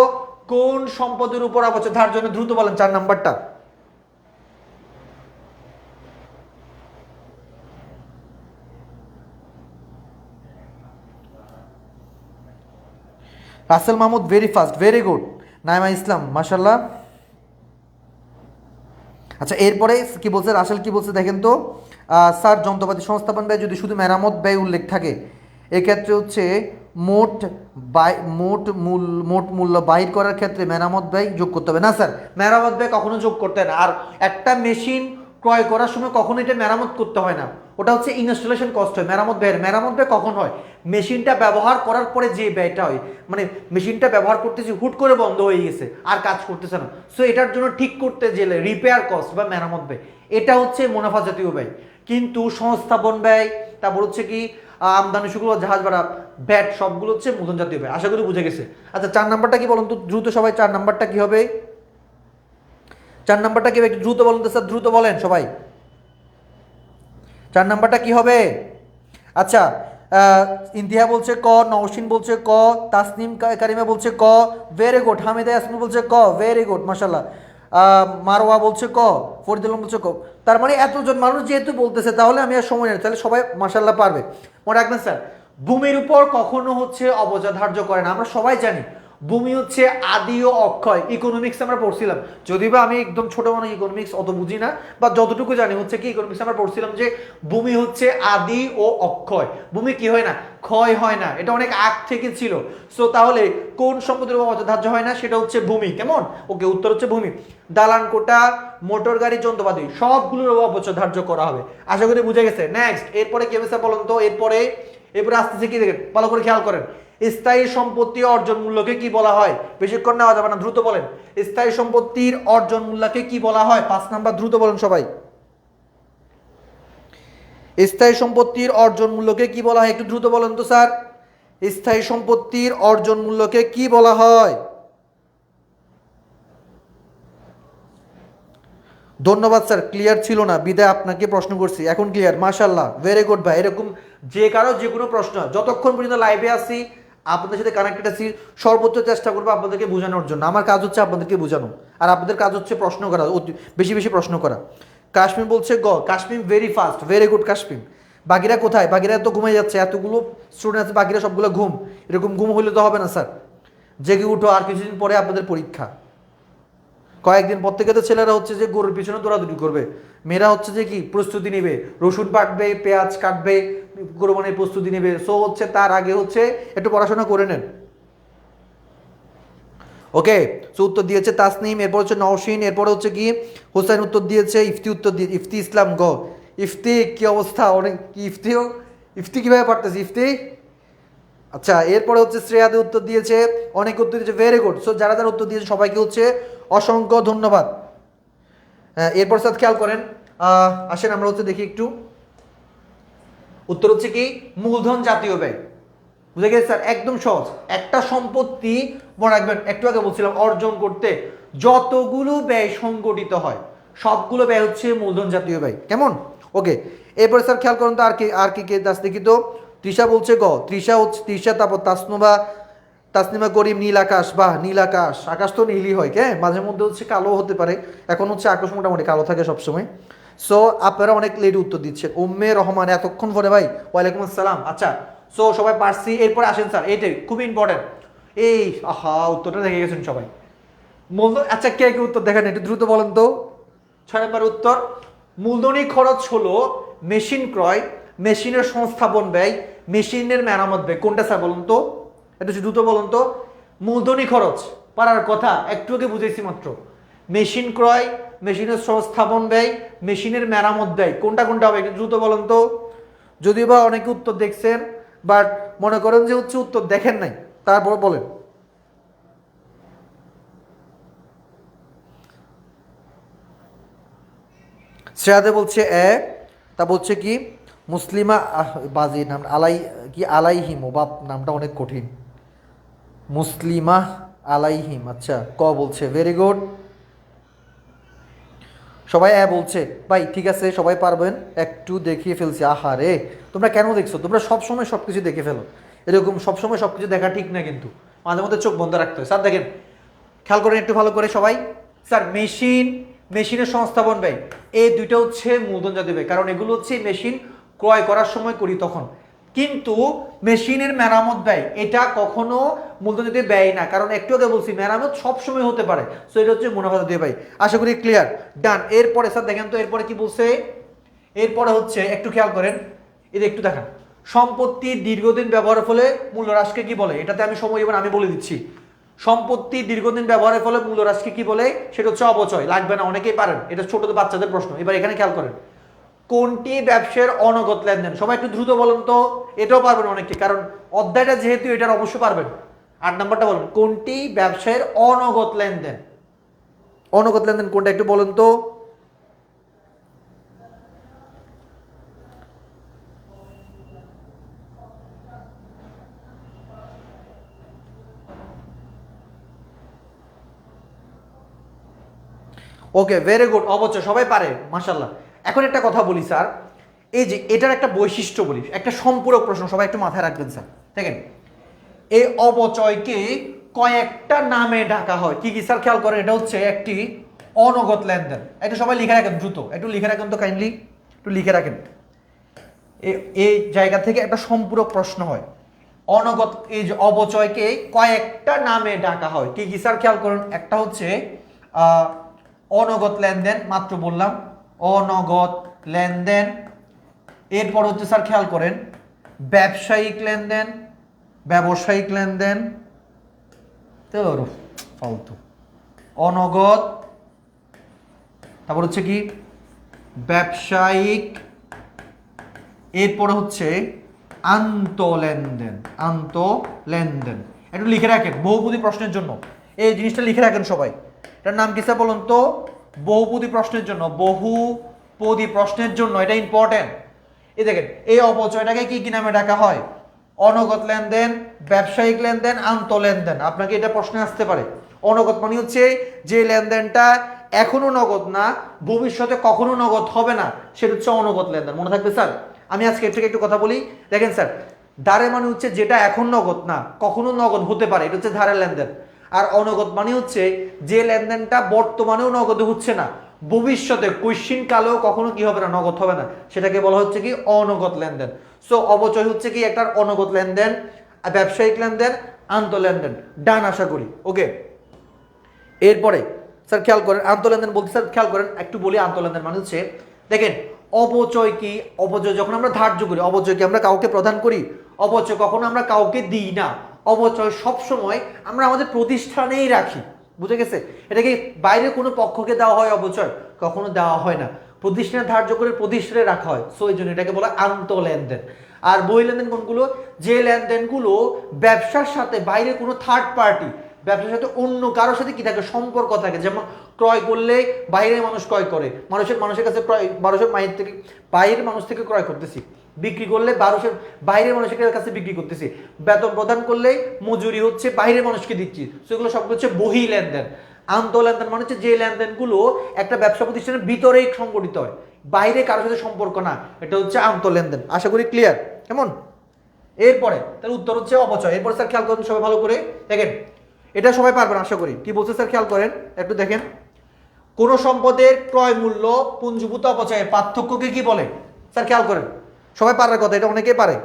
কোন সম্পদের উপর অবচয় ধার্য হয় না, দ্রুত বলেন 4 নাম্বারটা। Rasel Mahmud very fast, very good. Naima Islam মাশাল্লাহ। আচ্ছা এরপরে কি বলছে রাসেল, কি বলছে দেখেন তো। স্যার যন্ত্রপাতি সংস্থাপন ব্যয় যদি শুধু মেরামত ব্যয় উল্লেখ থাকে, এক্ষেত্রে হচ্ছে মোট মূল্য বাহির করার ক্ষেত্রে মেরামত ব্যয় যোগ করতে হবে না স্যার, মেরামত ব্যয় কখনো যোগ করতে হয় না। আর একটা মেশিন ক্রয় করার সময় কখনো এটা মেরামত করতে হয় না, ওটা হচ্ছে ইনস্টলেশন কস্ট হয়। মেরামত ব্যয় কখন হয়? মেশিনটা ব্যবহার করার পরে যে ব্যয়টা হয়, মানে মেশিনটা ব্যবহার করতেছি হুট করে বন্ধ হয়ে গেছে আর কাজ করতেছে না, সো এটার জন্য ঠিক করতে গেলে রিপেয়ার কস্ট বা মেরামত ব্যয়, এটা হচ্ছে মুনাফা জাতীয় ব্যয়। কিন্তু সংস্থাপন ব্যয়, তারপর হচ্ছে কি আমদানি শুল্ক, জাহাজ ভাড়া, ভ্যাট, সবগুলো হচ্ছে মূলধন জাতীয় ব্যয়। আশা করি বুঝে গেছে। আচ্ছা 4 নাম্বারটা কি বলুন তো দ্রুত সবাই, 4 নাম্বারটা কি হবে? 4 নাম্বারটা কি হবে একটু দ্রুত বলুন তো স্যার, দ্রুত বলেন সবাই। 4 নাম্বারটা কি হবে? আচ্ছা ইন্তিহা বলছে ক, নওশিন বলছে ক, তাসনিম কারিমা বলছে ক, ভেরি গুড। হামিদা ইয়াসমিন বলছে ক, ভেরি গুড মাশাল্লাহ। মারওয়া বলছে ক, ফরিদুল বলছে ক। তার মানে এতজন মানুষ যেহেতু বলতেছে তাহলে আমি আর সময় নেই, তাহলে সবাই মাশাল্লাহ পারবে। মনে রাখবেন স্যার, ভূমির উপর কখনো হচ্ছে অবচয় ধার্য করে না। আমরা সবাই জানি ভূমি হচ্ছে আদি ও অক্ষয়, ইকোনমিক্স আমরা পড়ছিলাম, যদিও বা আমি একদম ছোট মানুষ, ইকোনমিক্স অত বুঝি না, বা যতটুকু জানি হচ্ছে কি ইকোনমিক্স আমরা পড়ছিলাম যে ভূমি হচ্ছে আদি ও অক্ষয়, ভূমি কি হয় না, ক্ষয় হয় না, এটা অনেক আগ থেকে ছিল। সো তাহলে কোন সম্পদের অবচয় ধার্য হয় না, সেটা হচ্ছে ভূমি। কেমন? ওকে, উত্তর হচ্ছে ভূমি। দালান কোটা, মোটর গাড়ি, যন্ত্রপাতি, সবগুলোর অবচয় ধার্য করা হবে। আশা করি বুঝে গেছে। নেক্সট, এরপরে কি হবে স্যার বলুন তো? এরপরে আসতেছে কি দেখেন, ভালো করে খেয়াল করেন। স্থায়ী সম্পত্তি অর্জন মূল্যকে কি বলা হয়? বেশিক্ষণ নেওয়া যাবে না, দ্রুত বলেন। স্থায়ী সম্পত্তির অর্জন মূল্যকে কি বলা হয়? 5 নাম্বার, দ্রুত বলেন সবাই। স্থায়ী সম্পত্তির অর্জন মূল্যকে কি বলা হয়? একটু দ্রুত বলেন তো স্যার। স্থায়ী সম্পত্তির অর্জন মূল্যকে কি বলা হয়? ধন্যবাদ স্যার, ক্লিয়ার ছিল না বিদায় আপনাকে প্রশ্ন করছি, এখন ক্লিয়ার। মাশাল্লাহ, ভেরি গুড ভাই। এরকম যে কারো যে কোনো প্রশ্ন, যতক্ষণ পর্যন্ত লাইভে আসি আপনাদের সাথে কানেক্টেড আছি, সর্বোচ্চ চেষ্টা করবো আপনাদেরকে বোঝানোর জন্য। আমার কাজ হচ্ছে আপনাদেরকে বোঝানো, আর আপনাদের কাজ হচ্ছে প্রশ্ন করা, বেশি বেশি প্রশ্ন করা। কাশ্মীর বলছে গ, Kashmir very fast, very good Kashmir. বাকিরা কোথায়? বাকিরা তো ঘুমাই যাচ্ছে, এতগুলো স্টুডেন্ট আছে, বাকিরা সবগুলো ঘুম। এরকম ঘুম হইলে তো হবে না স্যার, জেগে উঠো, আর কিছুদিন পরে আপনাদের পরীক্ষা। কয়েকদিন পর থেকে তো ছেলেরা হচ্ছে যে গরুর পিছনে দৌড়াদৌড়ি করবে, মেয়েরা হচ্ছে যে কি প্রস্তুতি নেবে, রসুন বাটবে, পেঁয়াজ কাটবে, কোরবানির প্রস্তুতি নেবে। সো হচ্ছে তার আগে হচ্ছে একটু পড়াশোনা করে নেন। ওকে, সো উত্তর দিয়েছে তাসনিম, এরপর হচ্ছে নওশিন, এরপর হচ্ছে কি হোসেন উত্তর দিয়েছে, ইফতি উত্তর দিয়ে, ইফতি ইসলাম গ। ইফতি কি অবস্থা? অনেক কি ইফতিও, ইফতি কিভাবে পারতেছে ইফতি? আচ্ছা, এরপরে হচ্ছে শ্রেয়াদে উত্তর দিয়েছে, অনেক উত্তর দিয়েছে, ভেরি গুড। সো যারা যারা উত্তর দিয়েছে সবাইকে হচ্ছে অসংখ্য ধন্যবাদ। হ্যাঁ, এরপর স্যার খেয়াল করেন, আসেন আমরা হচ্ছে দেখি একটু, উত্তর হচ্ছে কি মূলধন জাতীয় ব্যয়। বুঝে গেছে স্যার, একদম সহজ। একটা সম্পত্তি মনে রাখবেন, একটু আগে বলছিলাম অর্জন করতে যতগুলো ব্যয় সংগঠিত হয় সবগুলো ব্যয় হচ্ছে মূলধন জাতীয় ব্যয়। কেমন? ওকে, এরপরে স্যার খেয়াল করুন তো আর কি কে দাস দেখি তো। তৃষা বলছে গ, তৃষা হচ্ছে তৃষা, তারপর তাসনিমা করিম নীল আকাশ। বাহ, নীল আকাশ, আকাশ তো নীলই হয়, কে মাঝে মধ্যে হচ্ছে কালো হতে পারে, এখন হচ্ছে আকাশ মোটামুটি কালো থাকে সবসময়। সো আপনারা অনেক লেট উত্তর দিচ্ছেন। উম্মে রহমান এতক্ষণ পরে ভাই, ওয়ালাইকুম আসসালাম। আচ্ছা, সো সবাই পারছি। এরপরে আসেন স্যার, এইটাই খুব ইম্পর্টেন্ট। এই আহা, উত্তরটা দেখে গেছেন সবাই। আচ্ছা, কে কে উত্তর দেখেন একটু দ্রুত বলেন তো। 6 নম্বর উত্তর, মূলধনী খরচ হলো মেশিন ক্রয়, মেশিনের সংস্থাপন ব্যয়, মেশিনের মেরামত ব্যয়। কোনটা স্যার বলুন তো, একটু দ্রুত বলুন তো। মূলধনী খরচ পারার কথা, একটু আগে বুঝেছি মাত্র। মেশিন ক্রয়, মেশিনের সংস্থাপন ব্যয়, মেশিনের মেরামত ব্যয়, কোনটা কোনটা হবে একটু দ্রুত বলুন তো। যদিও বা অনেকে উত্তর দেখছেন, বাট মনে করেন যে হচ্ছে উত্তর দেখেন নাই, তারপর বলেন। শ্রেয়াদে বলছে তা বলছে কি মুসলিমা বাজি নাম আলাই কি আলাইহিম, ও বাপ নামটা অনেক কঠিন। মুসলিমা আলাইহিম, আচ্ছা ক বলছে, ভেরি গুড। সবাই বলছে ভাই, ঠিক আছে সবাই পারবেন। একটু দেখিয়ে ফেলছি, আহা রে, তোমরা কেন দেখছো? তোমরা সবসময় সব কিছু দেখে ফেলো, এরকম সবসময় সব কিছু দেখা ঠিক না, কিন্তু মাঝে মধ্যে চোখ বন্ধ রাখতে হয়। স্যার দেখেন, খেয়াল করেন একটু ভালো করে সবাই। স্যার মেশিনের সংস্থাপন ব্যয়, এই দুইটা হচ্ছে মূলধন জাতীয় ব্যয়, কারণ এগুলো হচ্ছে মেশিন ক্রয় করার সময় করি তখন। কিন্তু মেশিনের মেরামত ব্যয় এটা কখনো মূলধন জাতীয় ব্যয় না, কারণ একটু আগে বলছি মেরামত সবসময় হতে পারে। সো এটা হচ্ছে মুনাফা জাতীয় ব্যয়। আশা করি ক্লিয়ার, ডান। এরপরে স্যার দেখেন তো, এরপরে কি বলছে। এরপরে হচ্ছে একটু খেয়াল করেন, এটা একটু দেখান। সম্পত্তির দীর্ঘদিন ব্যবহারের ফলে মূল্য হ্রাসকে কি বলে? এটাতে আমি সময় এবার আমি বলে দিচ্ছি। সম্পত্তি দীর্ঘদিন ব্যবহারের ফলে মূল্য হ্রাসকে কি বলে? সেটা হচ্ছে অপচয়। লাগবে না, অনেকেই পারেন, এটা ছোট বাচ্চাদের প্রশ্ন। এবার এখানে খেয়াল করেন, কোনটি ব্যবসার অনগত লেনদেন? সবাই একটু দ্রুত বলেন তো। এটাও পারবেন অনেকে, কারণ অধ্যায়টা যেহেতু এটার অবশ্যই পারবেন। 8 নম্বরটা বলেন, কোনটি ব্যবসায়ের অনগত লেনদেন? অনগত লেনদেন কোনটা একটু বলেন তো। ওকে, ভেরি গুড, অবচয় সবাই পারে, মাশাল্লাহ। এখন একটা কথা বলি স্যার, এই যে এটার একটা বৈশিষ্ট্য বলি, একটা সম্পূরক প্রশ্ন, সবাই একটু মাথায় রাখবেন স্যার। দেখেন, এই অবচয়কে কয়েকটা নামে ডাকা হয়। কি কি স্যার খেয়াল করেন, এটা হচ্ছে একটি অনগত লেনদেন। একটু সবাই লিখে রাখেন দ্রুত, একটু লিখে রাখেন তো কাইন্ডলি, একটু লিখে রাখেন। এই জায়গা থেকে একটা সম্পূরক প্রশ্ন হয়। অনগত, এই যে অবচয়কে কয়েকটা নামে ডাকা হয়। কি কি স্যার খেয়াল করুন, একটা হচ্ছে অনগত লেনদেন, মাত্র বললাম অনগত লেনদেন। এরপর হচ্ছে স্যার খেয়াল করেন ব্যবসায়িক লেনদেন, ব্যবসায়িক লেনদেন তো ফালতু, অনগত, তারপর হচ্ছে কি ব্যবসায়িক। এরপরে হচ্ছে আন্তঃলেনদেন, আন্তঃলেনদেন। একটু লিখে রাখেন বহুপদী প্রশ্নের জন্য, এই জিনিসটা লিখে রাখেন সবাই। এটার নাম কি স্যার বলুন তো? বহুপদী প্রশ্নের জন্য, বহুপদী প্রশ্নের জন্য এটা ইম্পর্টেন্ট। এই দেখেন, এই অপচয়টাকে কি কি নামে ডাকা হয়? অনগত লেনদেন, ব্যবসায়িক লেনদেন, আন্তঃলেনদেন। আপনাকে এটা প্রশ্নে আসতে পারে। অনগত মানে হচ্ছে যে লেনদেনটা এখনো নগদ না, ভবিষ্যতে কখনো নগদ হবে না, সেটা হচ্ছে অনগত লেনদেন। মনে থাকবে স্যার? আমি আজকে এর থেকে একটু কথা বলি। দেখেন স্যার, ধারে মানে হচ্ছে যেটা এখন নগদ না, কখনো নগদ হতে পারে, এটা হচ্ছে ধারের লেনদেন। আর অনগদ মানে হচ্ছে যে লেনদেনটা বর্তমানেও নগদে হচ্ছে না, ভবিষ্যতে কৈশিন কালেও কখনো কি হবে না, নগদ হবে না, সেটাকে বলা হচ্ছে কি অনগত লেনদেন। সো অবচয় হচ্ছে কি একটা অনগত লেনদেন, ব্যবসায়িক লেনদেন, আন্তঃলেনদেন। ডান, আশা করি ওকে। এরপরে স্যার খেয়াল করেন আন্তঃলেনদেন বলতে, স্যার খেয়াল করেন একটু বলি। আন্তঃলেনদেন মানে হচ্ছে দেখেন অপচয় কি? অপচয় যখন আমরা ধার্য করি, অপচয় কি আমরা কাউকে প্রদান করি? অপচয় কখনো আমরা কাউকে দিই না। অপচয় সবসময় আমরা আমাদের প্রতিষ্ঠানেই রাখি। বুঝে গেছে? এটা কি বাইরে কোনো পক্ষকে দেওয়া হয়? অপচয় কখনো দেওয়া হয় না, প্রতিষ্ঠানে ধার্য করে প্রতিষ্ঠানে রাখা হয়। সো এই জন্য এটাকে বলা আন্তঃলেনদেন। আর বহি লেনদেন কোনগুলো? যে লেনদেনগুলো ব্যবসার সাথে বাইরে কোনো থার্ড পার্টি, ব্যবসার সাথে অন্য কারোর সাথে কি থাকে, সম্পর্ক থাকে। যেমন ক্রয় করলে বাইরের মানুষ ক্রয় করে, মানুষের কাছে ক্রয়, বাইরের মানুষ থেকে ক্রয় করতেছি। বিক্রি করলে বাইরের মানুষের কাছে বিক্রি করতেছি। বেতন প্রদান করলে মজুরি হচ্ছে বাইরের মানুষকে দিচ্ছি। সেগুলো সবগুলো হচ্ছে বহি লেনদেন। আন্ত লেনদেন মানে হচ্ছে যে লেনদেনগুলো একটা ব্যবসা প্রতিষ্ঠানের ভিতরেই সংগঠিত হয়, বাইরে কারোর সাথে সম্পর্ক না, এটা হচ্ছে আন্ত লেনদেন। আশা করি ক্লিয়ার। কেমন? এরপরে তার উত্তর হচ্ছে অপচয়। এরপরে স্যার খেয়াল করেন সবাই ভালো করে দেখেন, এটা সবাই পারবেন আশা করি। কি বলছে স্যার খেয়াল করেন একটু দেখেন। কোন সম্পদের ক্রয় মূল্য পুঞ্জীভূত অপচয়ের পার্থক্যকে কি বলে? স্যার খেয়াল করেন, সবাই পারার কথা, এটা অনেকেই পারে।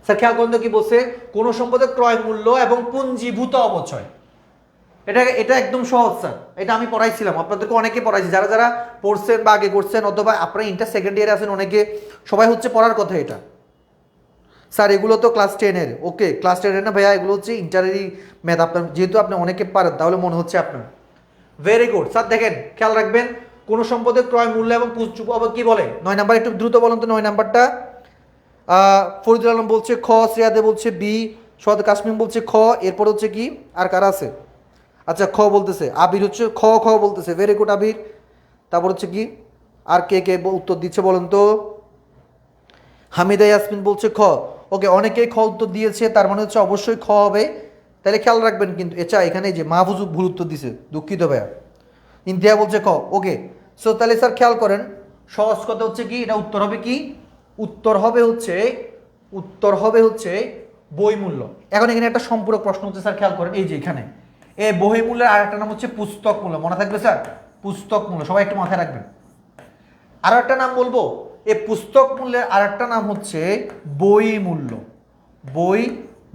স্যার খেয়াল করেন তো কি বলছে, কোন সম্পদের ক্রয় মূল্য এবং পুঞ্জীভূত অপচয়। এটা একদম সহজ স্যার, এটা আমি পড়াইছিলাম, আপনাদেরকে অনেকে পড়াইছি, যারা যারা পড়ছেন বা আগে করছেন অথবা আপনারা ইন্টার সেকেন্ড ইয়ারে আছেন অনেকে, সবাই হচ্ছে পড়ার কথা এটা। স্যার এগুলো তো ক্লাস 10-এর, ওকে ক্লাস 10-এর না ভাইয়া, এগুলো হচ্ছে ইন্টারেরই ম্যাথ। আপনার যেহেতু আপনি অনেকে পারেন তাহলে মনে হচ্ছে আপনার। Very good sir. দেখেন খেয়াল রাখবেন, কোন সম্পদের ক্রয় মূল্য এবং কি বলে? 9 নাম্বার একটু দ্রুত বলুন তো 9 নাম্বারটা। ফরিদুল আলম বলছে খ, শ্রেয়াদে বলছে বি, সোহাদ কাশ্মীর বলছে খ, এরপর হচ্ছে কি আর কারা আছে? আচ্ছা খ বলতেছে, আবির হচ্ছে খ খ বলতেছে। ভেরি গুড আবির। তারপর হচ্ছে কি আর কে কে উত্তর দিচ্ছে বলেন তো? হামিদা ইয়াসমিন বলছে খ। ওকে, অনেকেই খ উত্তর দিয়েছে, তার মানে হচ্ছে অবশ্যই খ হবে। তাহলে খেয়াল রাখবেন কিন্তু। এখানে যে মাহফুজ ভুল উত্তর দিছে, দুঃখিত ভাইয়া। ইন্দিয়া বলছে খ। ওকে, সো তাহলে স্যার খেয়াল করেন, সহজ কথা হচ্ছে কি, এটা উত্তর হবে কি? উত্তর হবে হচ্ছে বই মূল্য। এখন এখানে একটা সম্পূরক প্রশ্ন হচ্ছে স্যার খেয়াল করেন, এই যে এখানে এই বই মূল্যের আর একটা নাম হচ্ছে পুস্তক মূল্য। মনে থাকবে স্যার? পুস্তক মূল্য, সবাই একটু মাথায় রাখবেন। আর একটা নাম বলবো, এই পুস্তক মূল্যের আর একটা নাম হচ্ছে বই মূল্য। বই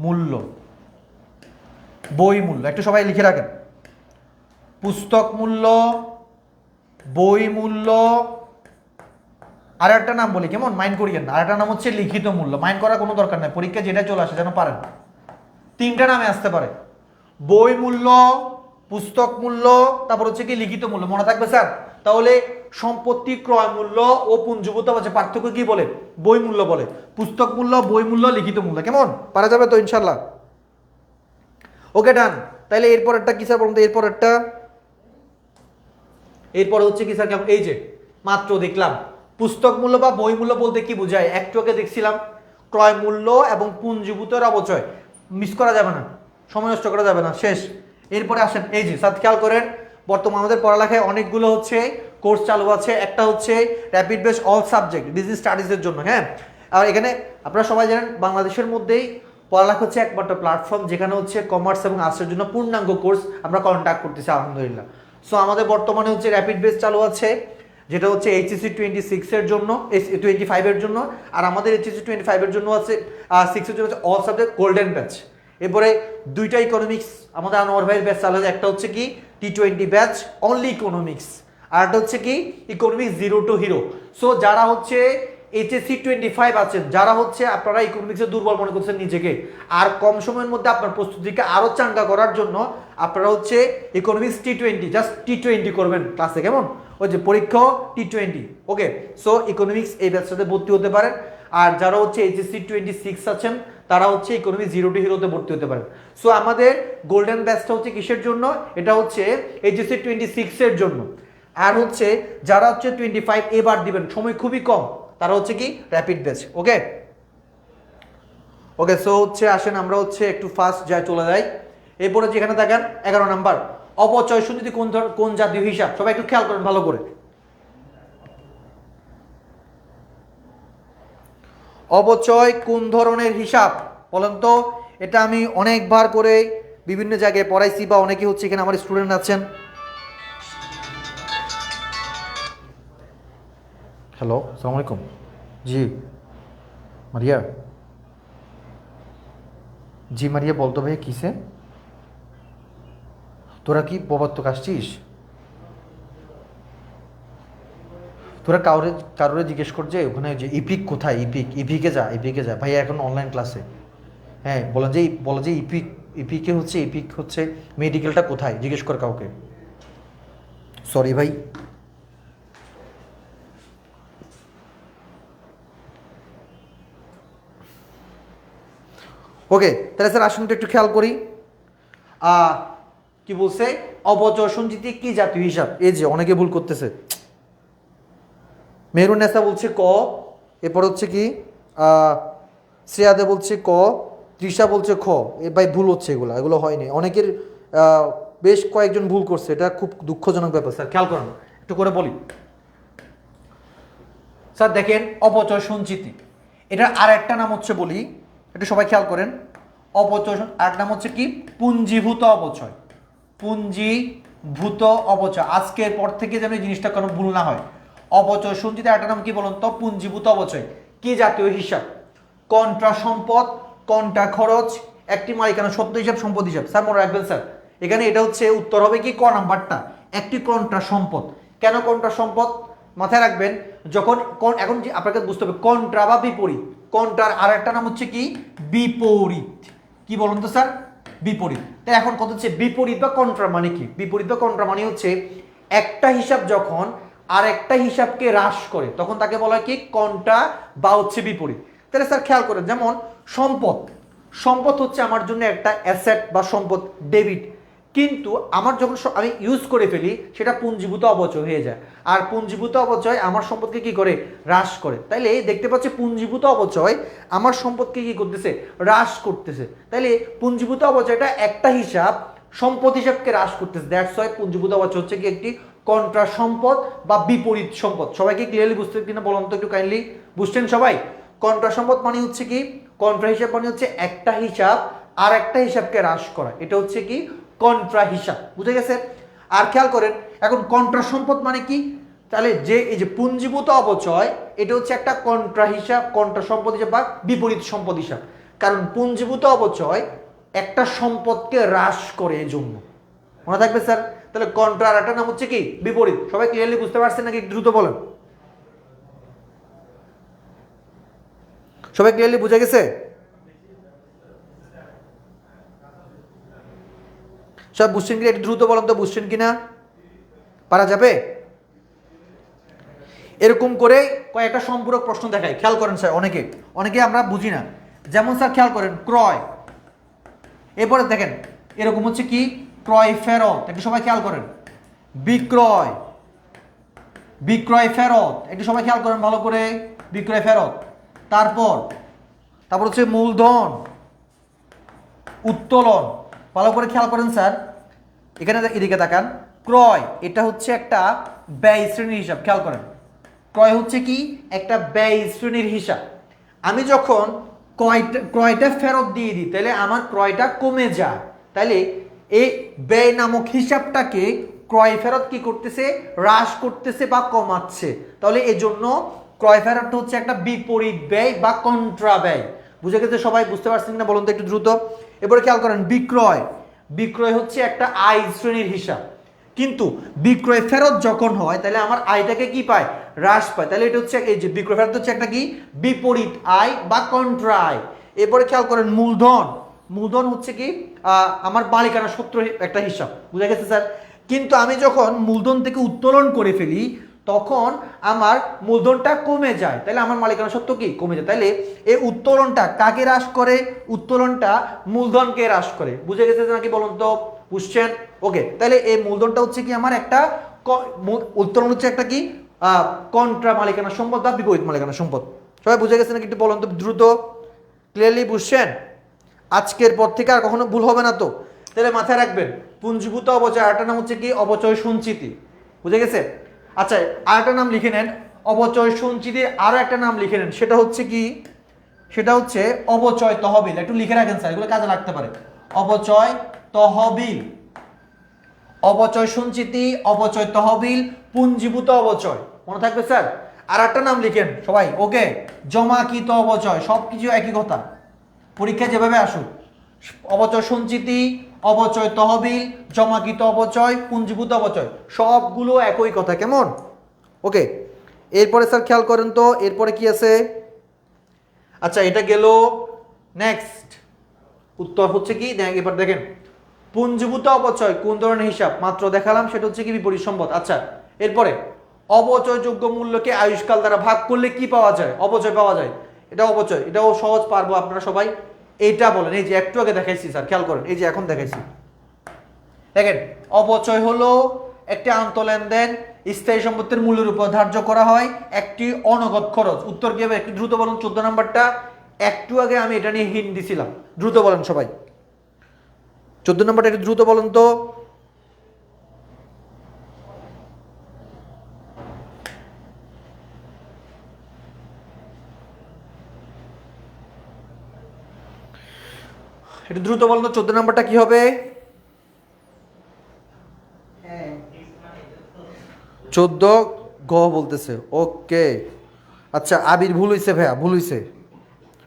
মূল্য, বই মূল্য একটু সবাই লিখে রাখেন। পুস্তক মূল্য, বই মূল্য, আর একটা নাম বলি, কেমন? মাইন্ড করিয়েন না। আর একটা নাম হচ্ছে লিখিত মূল্য। মাইন্ড করার কোনো দরকার নাই, পরীক্ষা যেটা চলে আসে যেন পারেন। তিনটা নামে আসতে পারে, বই মূল্য, পুস্তক মূল্য, তারপর হচ্ছে কি লিখিত মূল্য। মনে থাকবে স্যার? তাহলে সম্পত্তি ক্রয় মূল্য ও পুঞ্জীভূত হচ্ছে পার্থক্য কি বলে? বই মূল্য বলে। পুস্তক মূল্য, বই মূল্য, লিখিত মূল্য। কেমন? পারা যাবে তো ইনশাল্লাহ? ওকে ডান। তাহলে এরপরেরটা কি স্যার বলুন তো? এরপরে হচ্ছে কি স্যার? কেমন? এই যে মাত্র দেখলাম পুস্তক মূল্য বা বই মূল্য বলতে কি বোঝায়, একটু আগে দেখছিলাম ক্রয় মূল্য এবং পুঞ্জীভূতের অপচয়। মিস করা যাবে না, সময় নষ্ট করা যাবে না। শেষ। এরপরে আসেন, এই যে স্যার খেয়াল করেন, বর্তমানে আমাদের পড়ালেখায় অনেকগুলো হচ্ছে কোর্স চালু আছে। একটা হচ্ছে rapid base all subject business স্টাডিজের জন্য। হ্যাঁ, আর এখানে আপনারা সবাই জানেন বাংলাদেশের মধ্যেই পড়ালেখা হচ্ছে একমাত্র প্ল্যাটফর্ম যেখানে হচ্ছে কমার্স এবং আর্টসের জন্য পূর্ণাঙ্গ কোর্স আমরা কন্ডাক্ট করতেছি আলহামদুলিল্লাহ। সো আমাদের বর্তমানে হচ্ছে র্যাপিড বেস চালু আছে, যেটা হচ্ছে এইচএসসি 26-এর জন্য, 25-এর জন্য। আর আমাদের এইচএসসি 25-এর জন্য আছে 6-এর জন্য আছে অল সাবজেক্ট গোল্ডেন ব্যাচ। এরপরে দুইটা ইকোনমিক্স আমাদের আনোয়ার ভাইয়ের ব্যাচ চালু আছে। একটা হচ্ছে কি T20 ব্যাচ অনলি ইকোনমিক্স, আর একটা হচ্ছে কি ইকোনমিক্স 0 to হিরো। সো যারা হচ্ছে এইচএসসি 25 আছেন, যারা হচ্ছে আপনারা ইকোনমিক্সে দুর্বল মনে করছেন নিজেকে, আর কম সময়ের মধ্যে আপনার প্রস্তুতিকে আরো চাঙ্গা করার জন্য আপনারা হচ্ছে ইকোনমিক্স T20 জাস্ট T20 করবেন ক্লাসে। কেমন? ওই যে পরীক্ষা T20। ওকে, সো ইকোনমিক্স এই ব্যাচটাতে ভর্তি হতে পারেন। আর যারা হচ্ছে এইচএসসি 26 আছেন তারা হচ্ছে ইকোনমিক্স 0 to হিরোতে ভর্তি হতে পারেন। সো আমাদের গোল্ডেন ব্যাচটা হচ্ছে কিসের জন্য? এটা হচ্ছে এইচএসসি 26-এর জন্য। আর হচ্ছে যারা হচ্ছে 25 এবার দিবেন, সময় খুবই কম, তারা হচ্ছে কি র্যাপিড ব্যাচ। ওকে ওকে, সো হচ্ছে আসেন আমরা হচ্ছে একটু ফাস্ট যাই, চলে যাই। এরপরে যেখানে দেখেন 11 নাম্বার, অপচয় শুধু কোন জাতীয় হিসাব? সবাই একটু খেয়াল করেন ভালো করে। অপচয় কোন ধরনের হিসাব বলেন তো? এটা আমি অনেকবার করে বিভিন্ন জায়গায় পড়াইছি, বা অনেকে হচ্ছে এখানে আমার স্টুডেন্ট আছেন। হ্যালো, আসসালামু আলাইকুম। জি মারিয়া, জি মারিয়া বলতো ভাই কিসে? তোরা কি প্রবর্তক আসছিস? তোরা কারোরে জিজ্ঞেস করছে ওখানে যে ইপিক কোথায়, ইপিকে যা ভাইয়া এখন অনলাইন ক্লাসে। হ্যাঁ বলো যে ইপিক এপিকে হচ্ছে এপিক হচ্ছে মেডিকেলটা কোথায় জিজ্ঞেস কর কাউকে। সরি ভাই, ওকে তাহলে স্যার আসুন তো একটু খেয়াল করি। কি বলছে, অপচয় সঞ্চিতি কি জাতীয় হিসাব? এই যে অনেকে ভুল করতেছে। মেহরুন্নেসা বলছে ক, এরপর হচ্ছে কি শ্রেয়াদে বলছে ক, তৃষা বলছে খ। এ ভাই ভুল হচ্ছে, এগুলো এগুলো হয়নি। অনেকের বেশ কয়েকজন ভুল করছে, এটা খুব দুঃখজনক ব্যাপার স্যার। খেয়াল করেন একটু করে বলি স্যার। দেখেন অপচয় সঞ্চিতি, এটার আর একটা নাম হচ্ছে বলি, একটু সবাই খেয়াল করেন। অপচয় আর নাম হচ্ছে কি পুঞ্জীভূত অপচয়। পুঞ্জীভূত অপচয়, আজকের পর থেকে যেন এই জিনিসটা কোনো ভুল না হয়। অপচয় সঞ্চিতি একটা নাম কি বলুন তো? পুঞ্জীভূত অপচয়। কি জাতীয় হিসাব? কন্ট্রা সম্পদ, কন্ট্রা খরচ, একটি মালিকানা সত্ত্ব হিসাব, সম্পদ হিসাব। স্যার মনে রাখবেন স্যার, এখানে এটা হচ্ছে উত্তর হবে কি ক নাম্বারটা, একটি কন্ট্রা সম্পদ। কেন কন্ট্রা সম্পদ? মাথায় রাখবেন, যখন এখন যে আপনাকে বুঝতে হবে কন্ট্রা বা বিপরীত। কন্ট্রার আর একটা নাম হচ্ছে কি বিপরীত। কি বলুন তো স্যার? বিপরীত। তাই এখন কত হচ্ছে বিপরীত বা কন্ট্রা মানে কি? বিপরীত বা কন্ট্রা মানে হচ্ছে একটা হিসাব যখন আর একটা হিসাবকে হ্রাস করে তখন তাকে বলা হয় কি কন্ট্রা বা হচ্ছে বিপরীত। তাহলে স্যার খেয়াল করেন, যেমন সম্পদ, সম্পদ হচ্ছে আমার জন্য একটা অ্যাসেট বা সম্পদ, ডেবিট। কিন্তু আমার যখন আমি ইউজ করে ফেলি সেটা পুঞ্জীভূত অপচয় হয়ে যায়। আর পুঞ্জীভূত অপচয় আমার সম্পদকে কি করে? হ্রাস করে। তাইলে দেখতে পাচ্ছি পুঞ্জীভূত অপচয় আমার সম্পদকে কি করতেছে? হ্রাস করতেছে। তাইলে পুঞ্জীভূত অপচয়টা একটা হিসাব সম্পদ হিসাবকে হ্রাস করতেছে। দ্যাটস ওয়াই পুঞ্জীভূত অপচয় হচ্ছে কি একটি কন্ট্রা সম্পদ বা বিপরীত সম্পদ। সবাইকে ক্লিয়ারলি বুঝতে কিনা বলুন তো একটু কাইন্ডলি, বুঝছেন সবাই? কন্ট্রা সম্পদ মানে হচ্ছে কি, কন্ট্রা হিসাব মানে হচ্ছে একটা হিসাব আর একটা হিসাবকে হ্রাস করা, এটা হচ্ছে কি কন্ট্রা হিসাব। বুঝে গেছে? আর খেয়াল করেন এখন কন্ট্রা সম্পদ মানে কি, তাহলে যে এই যে পুঞ্জীভূত অপচয় এটা হচ্ছে একটা কন্ট্রা হিসাব, কন্ট্রা সম্পদ হিসাব বা বিপরীত সম্পদ হিসাব। কারণ পুঞ্জীভূত অপচয় একটা সম্পদকে হ্রাস করে, এই জন্য মনে থাকবে স্যার। তাহলে কন্ট্রা আর একটা নাম হচ্ছে কি বিপরীত। সবাই ক্লিয়ারলি বুঝতে পারছেন নাকি? দ্রুত বলেন, সবাই ক্লিয়ারলি বুঝে গেছে? সব বুঝছেন কিনা একটু দ্রুত বলেন তো, বুঝছেন কিনা? পারা যাবে? এরকম করে কয়েকটা সম্পূরক প্রশ্ন দেখাই, খেয়াল করেন স্যার। অনেকে অনেকে আমরা বুঝি না। যেমন স্যার খেয়াল করেন ক্রয়, এরপরে দেখেন এরকম হচ্ছে কি ক্রয় ফেরত, একটু সবাই খেয়াল করেন। বিক্রয়, বিক্রয় ফেরত, একটু সবাই খেয়াল করেন ভালো করে। বিক্রয় ফেরত, তারপর তারপর হচ্ছে মূলধন উত্তোলন। ভালো করে খেয়াল করেন স্যার, এখানে এদিকে তাকান। ক্রয় এটা হচ্ছে একটা ব্যয় শ্রেণীর হিসাব, খেয়াল করেন। ক্রয় হচ্ছে কি একটা ব্যয় শ্রেণীর হিসাব। আমি যখন ক্রয়টা ফেরত দিয়ে দিই তাহলে আমার ক্রয়টা কমে যায়। তাহলে এই ব্যয় নামক হিসাবটাকে ক্রয় ফেরত কি করতেছে? হ্রাস করতেছে বা কমাচ্ছে। তাহলে এজন্য ক্রয় ফেরতটা হচ্ছে একটা বিপরীত ব্যয় বা কন্ট্রা ব্যয়। বুঝে গেছে সবাই? বুঝতে পারছেন না বলুন তো একটু দ্রুত। এবারে খেয়াল করেন বিক্রয়, বিক্রয় হচ্ছে একটা আয় শ্রেণীর হিসাব। কিন্তু বিক্রয় ফেরত যখন হয় তাহলে আমার আয়টাকে কি পায়? হ্রাস পায়। তাহলে এটা হচ্ছে এই যে বিক্রয় ফেরত হচ্ছে একটা কি বিপরীত আয় বা কন্ট্রা আয়। এরপরে খেয়াল করেন মূলধন, মূলধন হচ্ছে কি আমার মালিকানা সূত্র একটা হিসাব। বুঝা গেছে স্যার? কিন্তু আমি যখন মূলধন থেকে উত্তোলন করে ফেলি তখন আমার মূলধনটা কমে যায়, তাহলে আমার মালিকানা সত্ত্ব কি কমে যায়। তাহলে এই উত্তোলনটা কাকে হ্রাস করে? উত্তোলনটা মূলধনকে হ্রাস করে। বুঝে গেছে নাকি বলুন তো? বুঝছেন? ওকে, তাহলে এই মূলধনটা হচ্ছে কি আমার একটা উত্তোলন হচ্ছে একটা কি কন্ট্রা মালিকানা সম্পদ বা বিপরীত মালিকানা সম্পদ। সবাই বুঝে গেছে নাকি একটু বলুন তো দ্রুত, ক্লিয়ারলি বুঝছেন? আজকের পর থেকে আর কখনো ভুল হবে না তো। তাহলে মাথায় রাখবেন পুঞ্জীভূত অপচয় আরেকটা নাম হচ্ছে কি অপচয় সঞ্চিতি। বুঝে গেছে? আচ্ছা আরেকটা নাম লিখে নেন, অপচয় সঞ্চিতির আরো একটা নাম লিখে নেন, সেটা হচ্ছে কি? সেটা হচ্ছে অপচয় তহবিল। একটু লিখে রাখেন স্যার, এগুলো কাজে লাগতে পারে। অপচয় তহবিল, অপচয় সঞ্চিতি, অপচয় তহবিল, পুঞ্জীভূত অপচয়। মনে থাকবে স্যার? আর একটা নাম লিখেন সবাই, ওকে, জমাকৃত অপচয়। সব কিছু একই কথা, পরীক্ষায় যেভাবে আসুক। অপচয় সঞ্চিতি, অপচয় তহবিল, জমাকৃত অপচয়, পুঞ্জীভূত অপচয়, সবগুলো একই কথা। কেমন? ওকে, এরপরে স্যার খেয়াল করেন তো এরপরে কি আছে? আচ্ছা এটা গেল। নেক্সট উত্তর হচ্ছে কি, এবার দেখেন পুঞ্জীভূত অপচয় কোন ধরনের হিসাব, মাত্র দেখালাম, সেটা হচ্ছে কি বিপরীত সম্পদ। আচ্ছা, এরপরে অপচয়যোগ্য মূল্যকে আয়ুষ্কাল দ্বারা ভাগ করলে কি পাওয়া যায়? অপচয় পাওয়া যায়। এটা অপচয়, এটাও সহজ পারবো আপনারা সবাই। এইটা বলেন, এই যে একটু আগে দেখাইছি স্যার, খেয়াল করেন, এই যে এখন দেখাইছি। দেখেন অপচয় হলো একটি আন্তঃলেনদেন স্থায়ী সম্পত্তির মূল্যের উপর ধার্য করা হয় একটি অনগদ খরচ। উত্তর কি হবে? একটু দ্রুত বলুন 14 নাম্বারটা। একটু আগে আমি এটা নিয়ে হিন্ট দিছিলাম, দ্রুত বলেন সবাই। 14 নাম্বারটা একটু দ্রুত বলেন তো। একটু দ্রুত বলেন তো 14 নাম্বারটা কি হবে? 14 গ বলতেছে। ওকে, আচ্ছা আবির ভুল হইছে ভাইয়া, ভুল হইছে।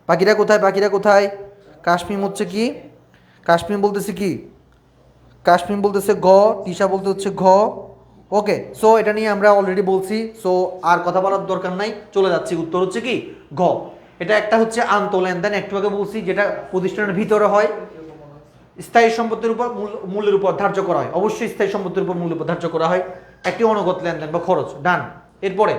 বাকিরা কোথায়? বাকিরা কোথায়? কাশ্মীর হচ্ছে কি? কাশ্মীর বলতেছে কি? কাশ্মীর বলতেছে গ, টিশা বলতে হচ্ছে ঘ। ওকে, সো এটা নিয়ে আমরা অলরেডি বলছি, সো আর কথা বলার দরকার নাই, চলে যাচ্ছি। উত্তর হচ্ছে কি ঘ। এটা একটা হচ্ছে আন্তঃলেনদেন, একটু আগে বলছি, যেটা প্রতিষ্ঠানের ভিতরে হয়, স্থায়ী সম্পত্তির উপর মূল্যের উপর ধার্য করা হয়। অবশ্যই স্থায়ী সম্পত্তির উপর মূল্যের উপর ধার্য করা হয় একটি অনগত লেনদেন বা খরচ। ডান। এরপরে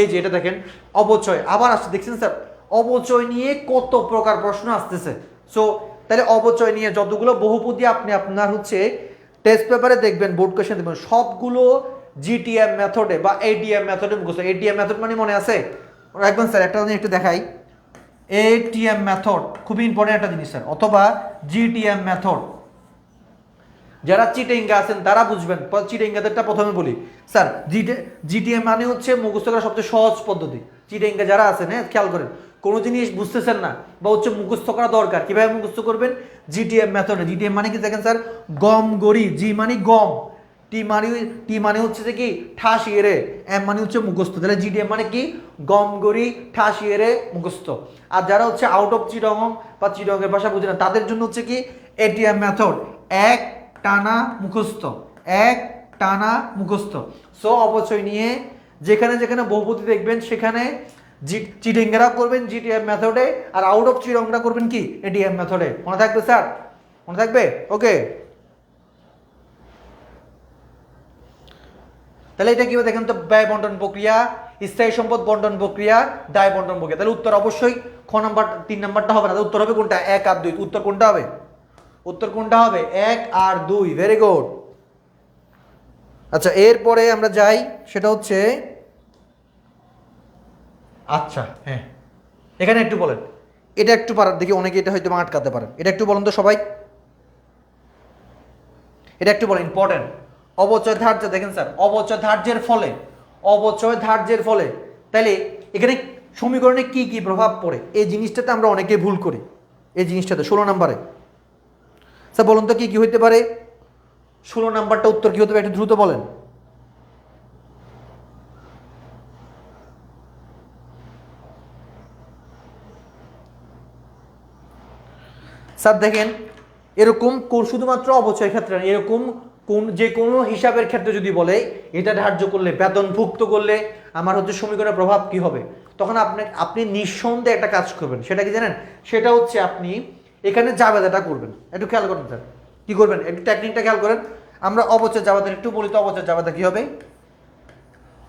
এই যে এটা দেখেন অপচয়, আবার আসছে, দেখছেন স্যার অপচয় নিয়ে কত প্রকার প্রশ্ন আসতেছে। সো তাহলে অপচয় নিয়ে যতগুলো বহুপদী আপনি আপনার হচ্ছে টেস্ট পেপারে দেখবেন, বোর্ড কোয়েশ্চেন দেখবেন, সবগুলো জিটিএম মেথডে বা এটিএম মেথডে মুখস্থ। এটিএম মেথড মানে মনে আছে? রাখবেন স্যার, একটা একটু দেখাই। এটিএম মেথড খুবই ইম্পর্টেন্ট একটা জিনিস স্যার, অথবা জিটিএম মেথড। যারা চিটিংগা আছেন তারা বুঝবেন, চিটিংগাদেরটা প্রথমে বলি স্যার। জিটিএম মানে হচ্ছে মুখস্থ করার সবচেয়ে সহজ পদ্ধতি। চিটিংগা যারা আছেন, হ্যাঁ খেয়াল করেন, কোনো জিনিস বুঝতেছেন না বা হচ্ছে মুখস্থ করা দরকার, কিভাবে মুখস্থ করবেন? জিটিএম মেথডে। জিটিএম মানে কি দেখেন স্যার, গম গড়ি, জি মানে গম, টি মানে হচ্ছে যে কি ঠাস ইয়েরে, এম মানে হচ্ছে মুখস্থ। তাহলে জিডিএম মানে কি? গম গড়ি ঠাস ইয়েরে মুখস্থ। আর যারা হচ্ছে আউট অফ চিটগং বা চিটগংয়ের ভাষা বুঝে না, তাদের জন্য হচ্ছে কি এটিএম মেথড, এক টানা মুখস্থ, এক টানা মুখস্থ। সো অপচয় নিয়ে যেখানে যেখানে বহুপদী দেখবেন সেখানে চিটিংরা করবেন জিটিএম মেথডে, আর আউট অফ চিটগংরা করবেন কি এটিএম মেথডে। মনে থাকবে স্যার? মনে থাকবে? ওকে, তাহলে এটা কি হবে দেখেন তো, ব্যয় বন্টন প্রক্রিয়া, স্থায়ী সম্পদ বন্টন প্রক্রিয়া, দায় বন্টন প্রক্রিয়া। তাহলে উত্তর অবশ্যই খ নাম্বার, 3 নাম্বারটা হবে না, উত্তর হবে কোনটা? 1 আর 2। উত্তর কোনটা হবে? উত্তর কোনটা হবে? 1 আর 2। Very good. আচ্ছা, এরপরে আমরা যাই, সেটা হচ্ছে, আচ্ছা হ্যাঁ, এখানে একটু বলেন, এটা একটু পারার দেখি, অনেকে এটা হয়তো আটকাতে পারেন। এটা একটু বলেন তো সবাই, এটা একটু বলেন, ইম্পর্টেন্ট। অবচয় ধার্য, দেখেন স্যার অবচয় ধার্যের ফলে, অবচয় ধার্যের ফলে, তাহলে এখানে সমীকরণে কি কি প্রভাব পড়ে, এই জিনিসটাতে আমরা অনেকে ভুল করি। এই জিনিসটাতে 16 নম্বরে স্যার বলুন তো কি কি হইতে পারে? 16 নাম্বারটা উত্তর কি হতে পারে? একটু দ্রুত বলেন। স্যার দেখেন, এরকম শুধুমাত্র অবচয়ের ক্ষেত্রে না, এরকম যে কোনো হিসাবের ক্ষেত্রে যদি বলে এটা ধার্য করলে, বেতনভুক্ত করলে আমার হচ্ছে সমীকরণের প্রভাব কি হবে, তখন আপনি নিঃসন্দেহে একটা কাজ করবেন। সেটা কি জানেন? সেটা হচ্ছে আপনি এখানে জাবেদাটা করবেন। একটু খেয়াল করেন স্যার, কি করবেন? একটু টেকনিকটা খেয়াল করেন। আমরা অবচয় জাবেদা একটু বলি তো, অবচয় জাবেদা কি হবে?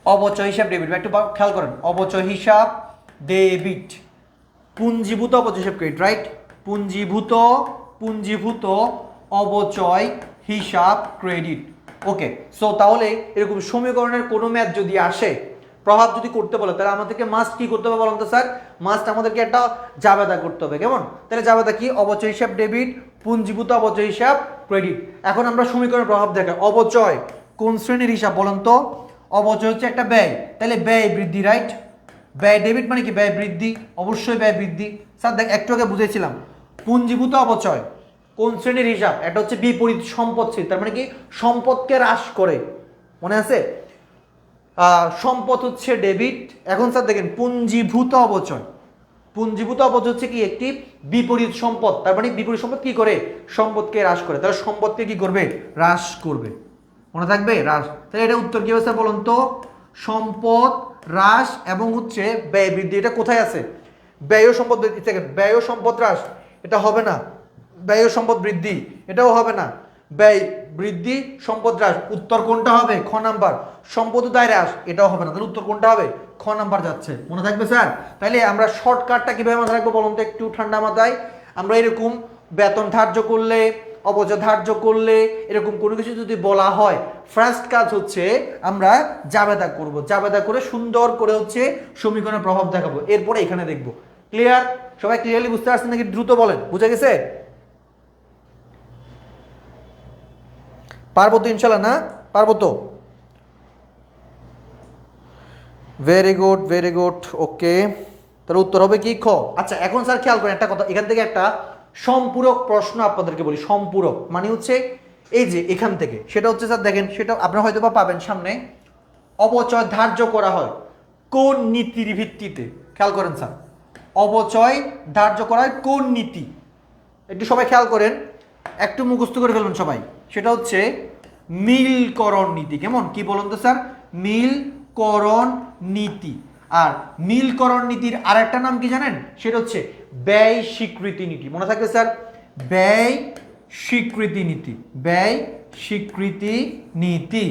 অবচয় হিসাব ডেবিট, একটু খেয়াল করেন, অবচয় হিসাব ডেবিট, পুঞ্জীভূত অবচয় হিসাব ক্রেডিট, রাইট? পুঞ্জীভূত অবচয় হিসাব ক্রেডিট। ওকে, সো তাহলে এরকম সমীকরণের কোনো ম্যাথ যদি আসে, প্রভাব যদি করতে বলে, তাহলে আমাদেরকে মাস্ট কি করতে হবে বলুন তো স্যার? মাস্ট আমাদেরকে একটা জাবেদা করতে হবে। কেমন? তাহলে জাবেদা কি? অবচয় হিসাব ডেবিট, পুঞ্জীভূত অবচয় হিসাব ক্রেডিট। এখন আমরা সমীকরণের প্রভাব দেখাই। অবচয় কোন শ্রেণীর হিসাব বলুন তো? অবচয় হচ্ছে একটা ব্যয়, তাহলে ব্যয় বৃদ্ধি, রাইট? ব্যয় ডেবিট মানে কি? ব্যয় বৃদ্ধি, অবশ্যই ব্যয় বৃদ্ধি। স্যার দেখ, একটু আগে বুঝেছিলাম, পুঞ্জীভূত অবচয় কোন শ্রেণীর হিসাব? এটা হচ্ছে বিপরীত সম্পদ শ্রেণী, তার মানে কি সম্পদকে হ্রাস করে। মনে আছে? সম্পদ হচ্ছে ডেবিট। এখন স্যার দেখেন, পুঞ্জীভূত অবচয়, পুঞ্জীভূত অবচয় হচ্ছে কি একটি বিপরীত সম্পদ, তার মানে বিপরীত সম্পদ কি করে? সম্পদকে হ্রাস করে। তাহলে সম্পদকে কি করবে? হ্রাস করবে। মনে থাকবে? হ্রাস। তাহলে এটা উত্তর কি হবে স্যার বলুন তো? সম্পদ হ্রাস এবং হচ্ছে ব্যয় বৃদ্ধি। এটা কোথায় আছে? ব্যয় সম্পদ, ব্যয় সম্পদ হ্রাস, এটা হবে না। ব্যয় ও সম্পদ বৃদ্ধি, এটাও হবে না। ব্যয় বৃদ্ধি সম্পদ হ্রাস, উত্তর কোনটা হবে? খ নাম্বার। সম্পদ ও দায় হ্রাস, এটাও হবে না, তাহলে উত্তর কোনটা হবে? খ নাম্বার যাচ্ছে, মনে থাকবে স্যার? তাইলে আমরা শর্টকাটটা কিভাবে মাথায় রাখবো বলুন তো একটু ঠান্ডা মাথায়। আমরা এরকম বেতন ধার্য করলে, অবচয় ধার্য করলে, এরকম কোনো কিছু যদি বলা হয়, ফার্স্ট কাজ হচ্ছে আমরা জাবেদা করব, জাবেদা করে সুন্দর করে হচ্ছে সমীকরণের প্রভাব দেখাবো, এরপরে এখানে দেখবো। ক্লিয়ার? সবাই ক্লিয়ারলি বুঝতে পারছেন নাকি? দ্রুত বলেন, বুঝে গেছে? পারবো তো ইনশাল্লাহ, না পারবো তো? ভেরি গুড, ভেরি গুড, ওকে। তাহলে উত্তর হবে কি? খ। আচ্ছা এখন স্যার খেয়াল করেন একটা কথা, এখান থেকে একটা সম্পূরক প্রশ্ন আপনাদেরকে বলি। সম্পূরক মানে হচ্ছে এই যে এখান থেকে, সেটা হচ্ছে স্যার দেখেন, সেটা আপনারা হয়তো বা পাবেন সামনে। অবচয় ধার্য করা হয় কোন নীতির ভিত্তিতে? খেয়াল করেন স্যার, অবচয় ধার্য করা হয় কোন নীতি? একটু সবাই খেয়াল করেন, একটু মুখস্থ করে ফেলুন সবাই। সেটা হচ্ছে মিলকরণ নীতি। কেমন? কি বলুন তো স্যার? মিলকরণ নীতি। আর মিলকরণ নীতির আরেকটা নাম কি জানেন? সেটা হচ্ছে ব্যয় স্বীকৃতি নীতি। মনে থাকবে স্যার? ব্যয় স্বীকৃতি নীতি, ব্যয় স্বীকৃতি নীতি,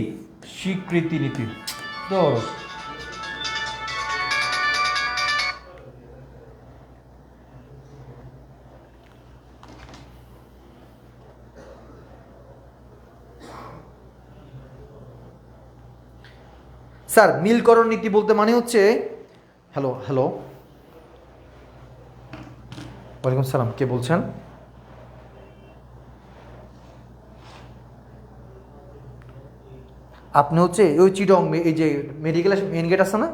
স্বীকৃতি নীতি। তো স্যার মিলকরণ নীতি বলতে মানে হচ্ছে, হ্যালো হ্যালো, ওয়ালাইকুম সালাম, কে বলছেন? আপনি হচ্ছে ওই চিটং, এই যে মেডিকেল মেন গেট আছে না,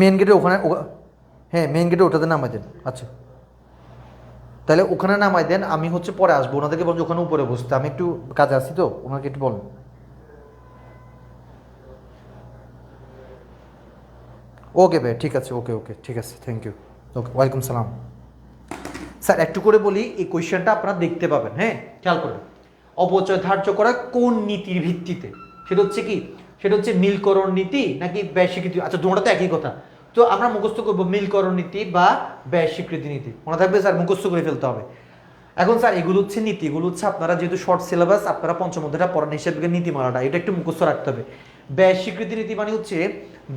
মেন গেটে ওখানে, হ্যাঁ মেন গেটে ওটাতে নামাই দেন। আচ্ছা তাহলে ওখানে নামাই দেন, আমি হচ্ছে পরে আসবো, ওনাদেরকে বলছি ওখানে উপরে বসতে, আমি একটু কাজে আসি তো, ওনাকে একটু বলেন। ওকে ভাই, ঠিক আছে, ওকে ওকে, ঠিক আছে, থ্যাংক ইউ, ওকে, ওয়েলকাম সালাম। স্যার একটু করে বলি, এই কোয়েশ্চেনটা আপনারা দেখতে পাবেন, হ্যাঁ খেয়াল করবেন। অবচয় ধার্য করা কোন নীতির ভিত্তিতে? সেটা হচ্ছে কি? সেটা হচ্ছে মিলকরণ নীতি নাকি ব্যয় স্বীকৃতি? আচ্ছা দুটোটা তো একই কথা। তো আমরা মুখস্থ করবো মিলকরণ নীতি বা ব্যয় স্বীকৃতি নীতি। মনে থাকবে স্যার? মুখস্থ করে ফেলতে হবে। এখন স্যার এগুলো হচ্ছে নীতি, এগুলো হচ্ছে আপনারা যেহেতু শর্ট সিলেবাস, আপনারা পঞ্চম অধ্যায়টা পড়ান, হিসেবে নীতিমালাটা এটা একটু মুখস্থ রাখতে হবে। ব্যয় স্বীকৃতি নীতি মানে হচ্ছে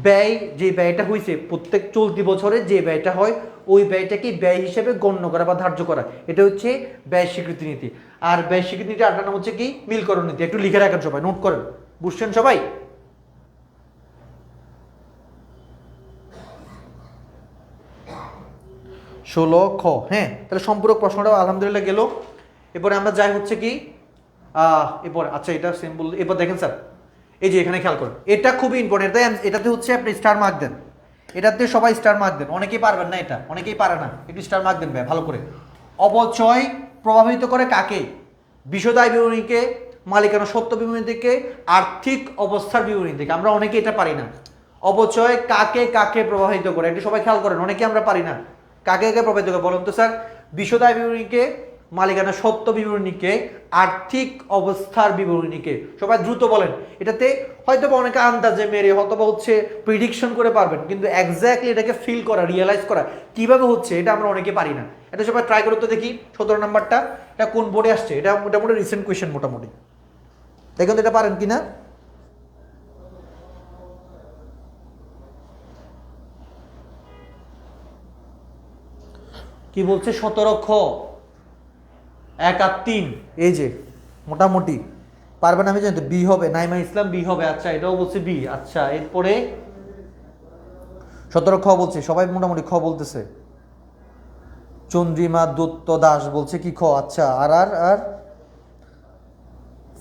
ব্যয়, যে ব্যয়টা হয়েছে প্রত্যেক চলতি বছরে যে ব্যয়টা হয়, ওই ব্যয়টাকে ব্যয় হিসেবে গণ্য করা বা ধার্য করা, এটা হচ্ছে ব্যয় স্বীকৃতি নীতি। আর ব্যয় স্বীকৃতি নীতি আরেকটা নাম হচ্ছে কি? মিলকরণ নীতি। একটু লিখে রাখেন সবাই, নোট করেন, বুঝছেন সবাই? 16 খ। হ্যাঁ তাহলে সম্পূরক প্রশ্নটা আলহামদুলিল্লাহ গেল। এরপরে আমরা যাই হচ্ছে কি এরপর, আচ্ছা এটা সেম বলল। এরপর দেখেন স্যার, এই যে এখানে খেয়াল করেন, এটা খুবই ইম্পর্টেন্ট, তাই এটাতে হচ্ছে আপনি স্টার মার্ক দেন, এটাতে সবাই স্টার মার্ক দেন। অনেকেই পারবেন না এটা, অনেকেই পারে না, একটু স্টার মার্ক দেন ভাই ভালো করে। অবচয় প্রভাবিত করে কাকে? বিষদায় বিবরণীকে, মালিকানা সত্য বিবরণী থেকে, আর্থিক অবস্থার বিবরণী থেকে। আমরা অনেকে এটা পারি না। অবচয় কাকে কাকে প্রভাবিত করে, একটু সবাই খেয়াল করেন, অনেকে আমরা পারি না। কাকে কাকে প্রভাবিত করে বলুন তো স্যার? বিষদায় বিবরণীকে, মালিকানা সত্য বিবরণীকে, আর্থিক অবস্থার বিবরণীকে। সবাই দ্রুত বলেন। এটাতে হয়তো বা অনেকে আন্দাজে মেরে হয়তো বা হচ্ছে প্রিডিকশন করে পারবেন, কিন্তু এক্স্যাক্টলি এটাকে ফিল করা, রিয়েলাইজ করা কিভাবে হচ্ছে, এটা আমরা অনেকে পারি না। এটা সবাই ট্রাই করতে দেখি। 17 নাম্বারটা এটা কোন বোর্ডে আসছে? এটা মোটামুটি রিসেন্ট কোয়েশ্চেন মোটামুটি, দেখুন এটা পারেন কিনা। কি বলছে? 17 খ 1 আর 3, এই যে মোটামুটি পারবেন আমি জানি তো। বি হবে, নাইমা ইসলাম বি হবে। আচ্ছা এটাও বলছে বি। আচ্ছা এরপরে 17 খ বলছে, সবাই মোটামুটি খ বলতেছে। চন্দ্রিমা দত্ত দাস বলছে কি খ। আচ্ছা আর আর আর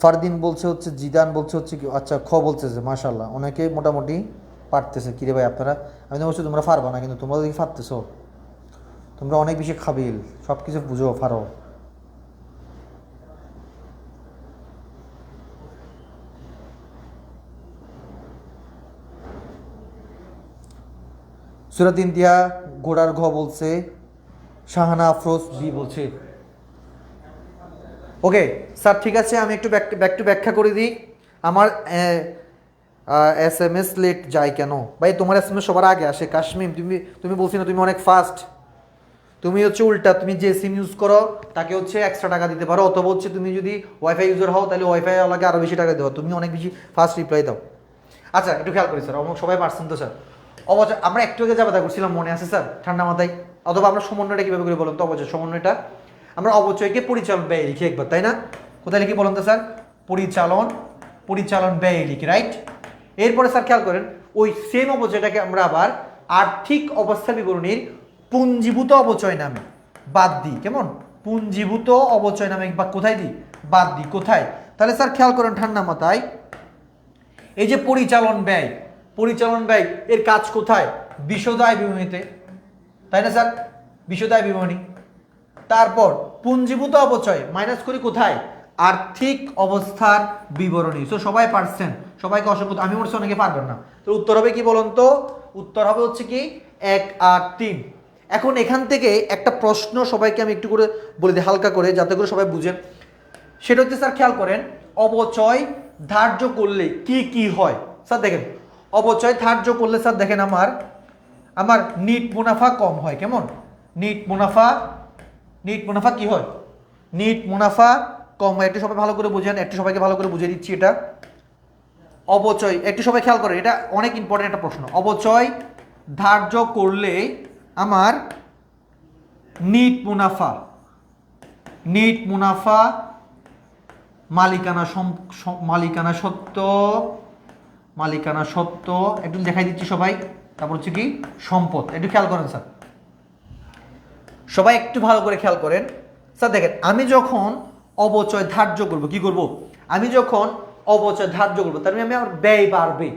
ফারদিন বলছে হচ্ছে, জিদান বলছে হচ্ছে কি, আচ্ছা খ বলতেছে। মাশাল্লাহ অনেকে মোটামুটি পারতেছে। কিরে ভাই আপনারা, আমি তো বলছি তোমরা পারবা না, কিন্তু তোমরা দেখি পারতেছো, তোমরা অনেক বেশি খাবিল, সব কিছু বুঝো, পারো। সুরাত ইন্দিয়া ঘোড়ার ঘ বলছে। শাহানা আফরোজ বি বলছে। ওকে স্যার ঠিক আছে, আমি একটু ব্যাক টু ব্যাখ্যা করে দিই। আমার SMS লেট যায় কেন ভাই? তোমার SMS সবার আগে আসে। কাশ্মীর তুমি তুমি বলছি না তুমি অনেক ফাস্ট, তুমি হচ্ছে উল্টা, তুমি যে সিম ইউজ করো তাকে হচ্ছে এক্সট্রা টাকা দিতে পারো, অথবা হচ্ছে তুমি যদি ওয়াইফাই ইউজার হও তাহলে ওয়াইফাই ওয়ালাকে আরও বেশি টাকা দেওয়া, তুমি অনেক বেশি ফাস্ট রিপ্লাই দাও। আচ্ছা একটু খেয়াল করি স্যার, সবাই পারছেন তো স্যার? অবচয় আমরা একটু আগে যা কথা করছিলাম মনে আছে স্যার ঠান্ডা মাথায়? অথবা আমরা সমন্বয়টা কীভাবে করে বলুন তো? অবচয় সমন্বয়টা আমরা অবচয়কে পরিচালন ব্যয় লিখি একবার, তাই না? কোথায় লিখি বলুন তো স্যার? পরিচালন ব্যয় লিখি, রাইট? এরপরে স্যার খেয়াল করেন ওই সেম অবচয়টাকে আমরা আবার আর্থিক অবস্থা বিবরণীর পুঞ্জীভূত অবচয় নামে বাদ দিই। কেমন? পুঞ্জীভূত অবচয় নামে বা কোথায় দিই? বাদ দিই। কোথায়? তাহলে স্যার খেয়াল করেন ঠান্ডা মাথায়, এই যে পরিচালন ব্যয় এর কাজ কোথায়? বিশদ আয় বিবরণীতে, তাই না স্যার? বিশদ আয় বিবরণী। তারপর পুঞ্জীভূত অবচয় মাইনাস করি কোথায়? আর্থিক অবস্থার বিবরণী। সো সবাই পারছেন, সবাইকে অসংখ্য, আমি বলছি অনেকে পারবেন না। তো উত্তর হবে কি বলুন তো? উত্তর হবে হচ্ছে কি 1 আর 3। এখন এখান থেকে একটা প্রশ্ন সবাইকে আমি একটু করে বলে দিই হালকা করে, যাতে করে সবাই বুঝেন। সেটা হচ্ছে স্যার খেয়াল করেন, অবচয় ধার্য করলে কি কি হয়? স্যার দেখেন, অবচয় ধার্য করলে স্যার দেখেন আমার নিট মুনাফা কম হয়। কেমন? নিট মুনাফা কি হয়? নিট মুনাফা কম হয়। একটু সবাই ভালো করে বুঝেন, একটু সবাইকে ভালো করে বুঝিয়ে দিচ্ছি এটা। অবচয় একটু সবাই খেয়াল করেন, এটা অনেক ইম্পর্টেন্ট একটা প্রশ্ন। অবচয় ধার্য করলে আমার নিট মুনাফা মালিকানা সত্ত্ব একটু দেখাই দিচ্ছি সবাই। তারপর হচ্ছে কি সম্পদ। একটু খেয়াল করেন স্যার, সবাই একটু ভালো করে খেয়াল করেন। স্যার দেখেন, আমি যখন অবচয় ধার্য করব, কি করব? আমি যখন অবচয় ধার্য করবো তার মানে আমার ব্যয় বাড়বে,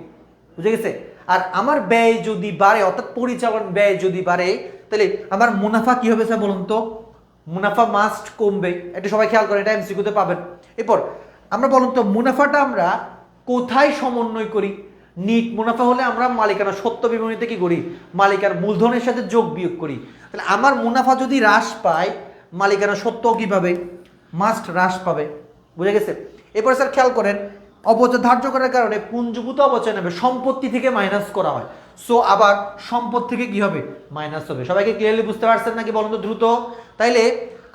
বুঝে গেছে? আর আমার ব্যয় যদি বাড়ে, অর্থাৎ পরিচালন ব্যয় যদি বাড়ে, তাহলে আমার মুনাফা কি হবে স্যার বলুন তো? মুনাফা মাস্ট কমবে। একটু সবাই খেয়াল করেন, এটা এমসিকিউতে পাবেন। এরপর আমরা বলুন তো মুনাফাটা আমরা কোথায় সমন্বয় করি? নিট মুনাফা হলে আমরা মালিকানা সত্ত্ব বিবরণীতে কি করি? মালিকার মূলধনের সাথে যোগ বিয়োগ করি। তাহলে আমার মুনাফা যদি হ্রাস পায়, মালিকানা সত্ত্ব কিভাবে? মাস্ট হ্রাস পাবে, বুঝে গেছে? এরপরে স্যার খেয়াল করেন, অবচয় ধার্য করার কারণে পুঞ্জীভূত অবচয় নেবে সম্পত্তি থেকে মাইনাস করা হয়। সো আবার সম্পদ থেকে কি হবে? মাইনাস হবে। সবাইকে ক্লিয়ারলি বুঝতে পারছেন নাকি বলুন তো দ্রুত? তাইলে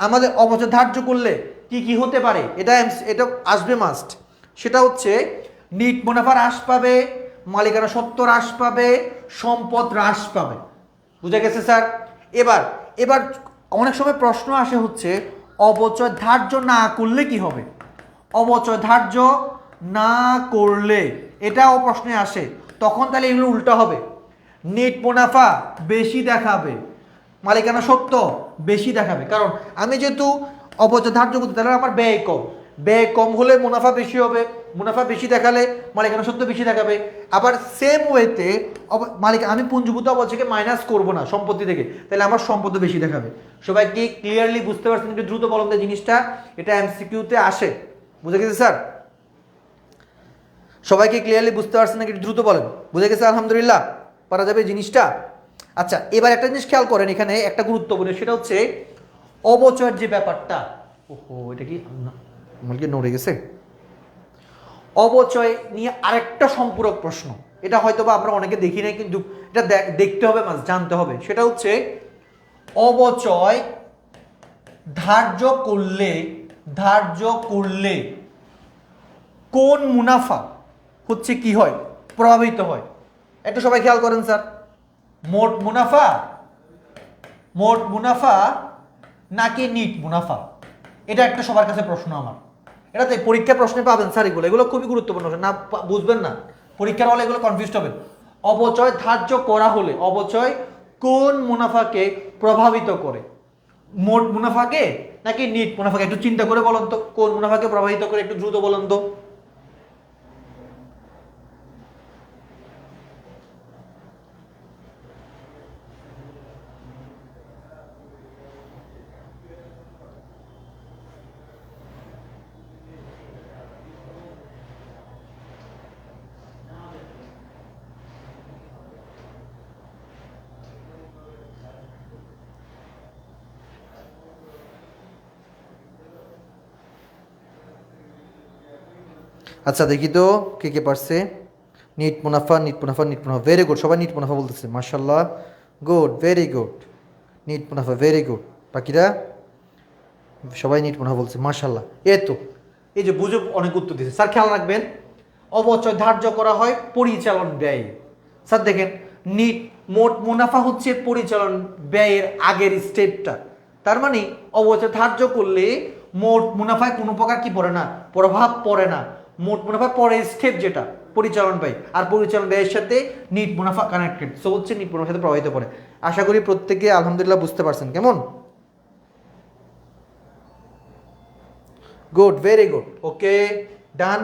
আমাদের অবচয় ধার্য করলে কি কি হতে পারে? এটা আসবে মাস্ট। সেটা হচ্ছে নিট মুনাফা হ্রাস পাবে, মালিকানা সত্ত্ব হ্রাস পাবে, সম্পদ হ্রাস পাবে। বুঝে গেছে স্যার? এবার অনেক সময় প্রশ্ন আসে হচ্ছে অবচয় ধার্য না করলে কি হবে? অবচয় ধার্য না করলে এটাও প্রশ্নে আসে, তখন তাহলে এগুলো উল্টা হবে। নেট মুনাফা বেশি দেখাবে, মালিকানা সত্ত্ব বেশি দেখাবে। কারণ আমি যেহেতু অবচয় ধার্য করতে, তাহলে আমার ব্যয় কম হলে মুনাফা বেশি হবে, মুনাফা বেশি দেখালে মালিকানা সত্ত্ব বেশি দেখাবে। আবার সেম ওয়েতে আমি পুঞ্জীভূত অবচয়কে মাইনাস করবো না সম্পত্তি থেকে, তাহলে আমার সম্পদ বেশি দেখাবে। সবাই কি ক্লিয়ারলি বুঝতে পারছেন? একটু দ্রুত বলুন তো জিনিসটা, এটা এমসিকিউতে আসে। বুঝে গেছে স্যার? সবাইকে ক্লিয়ারলি বুঝতে পারছেন নাকি? দ্রুত বলেন। বুঝে গেছে? আলহামদুলিল্লাহ, পারা যাবে জিনিসটা। আচ্ছা, এবার একটা জিনিস খেয়াল করেন, এখানে একটা গুরুত্বপূর্ণ, সেটা হচ্ছে অবচয়ের যে ব্যাপারটা। ওহো, এটা কি আমার কি নড়ে গেছে? অবচয় নিয়ে আরেকটা সম্পূরক প্রশ্ন, এটা হয়তো বা আমরা অনেকে দেখি নাই, কিন্তু এটা দেখতে হবে, জানতে হবে। সেটা হচ্ছে অবচয় ধার্য করলে কোন মুনাফা হচ্ছে কি হয়? প্রভাবিত হয়। একটু সবাই খেয়াল করেন স্যার, মোট মুনাফা নাকি নিট মুনাফা? এটা একটা সবার কাছে প্রশ্ন আমার। এটাতে পরীক্ষা প্রশ্নে পাবেন স্যার, এগুলো খুবই গুরুত্বপূর্ণ, না বুঝবেন না পরীক্ষার হলে এগুলো কনফিউজ হবেন। অবচয় ধার্য করা হলে অবচয় কোন মুনাফাকে প্রভাবিত করে? মোট মুনাফাকে নাকি নিট মুনাফাকে? একটু চিন্তা করে বলুন তো, কোন মুনাফাকে প্রভাবিত করে? একটু দ্রুত বলুন তো। আচ্ছা দেখি তো কে কে পারছে। নিট মুনাফা, ভেরি গুড, সবাই নিট মুনাফা বলতেছে, মাশাআল্লাহ, গুড, ভেরি গুড। নিট মুনাফা, ভেরি গুড। বাকিরা সবাই নিট মুনাফা বলছে, মাশাল্লাহ। তো এই যে বুঝে অনেক উত্তর দিয়েছে স্যার। খেয়াল রাখবেন, অবচয় ধার্য করা হয় পরিচালন ব্যয়। স্যার দেখেন, নিট মোট মুনাফা হচ্ছে পরিচালন ব্যয়ের আগের স্টেপটা। তার মানে অবচয় ধার্য করলে মোট মুনাফায় কোনো প্রকার কি পড়ে না, প্রভাব পড়ে না। মোট মুনাফা পরের স্টেপ যেটা পরিচালন ব্যয়, আর পরিচালন ব্যয়ের সাথে নিট মুনাফা কানেক্টেড, সো হচ্ছে নিট মুনাফার সাথে প্রভাবিত পড়ে। আশা করি প্রত্যেকে আলহামদুলিল্লাহ বুঝতে পারছেন। কেমন? গুড, ভেরি গুড, ওকে, ডান।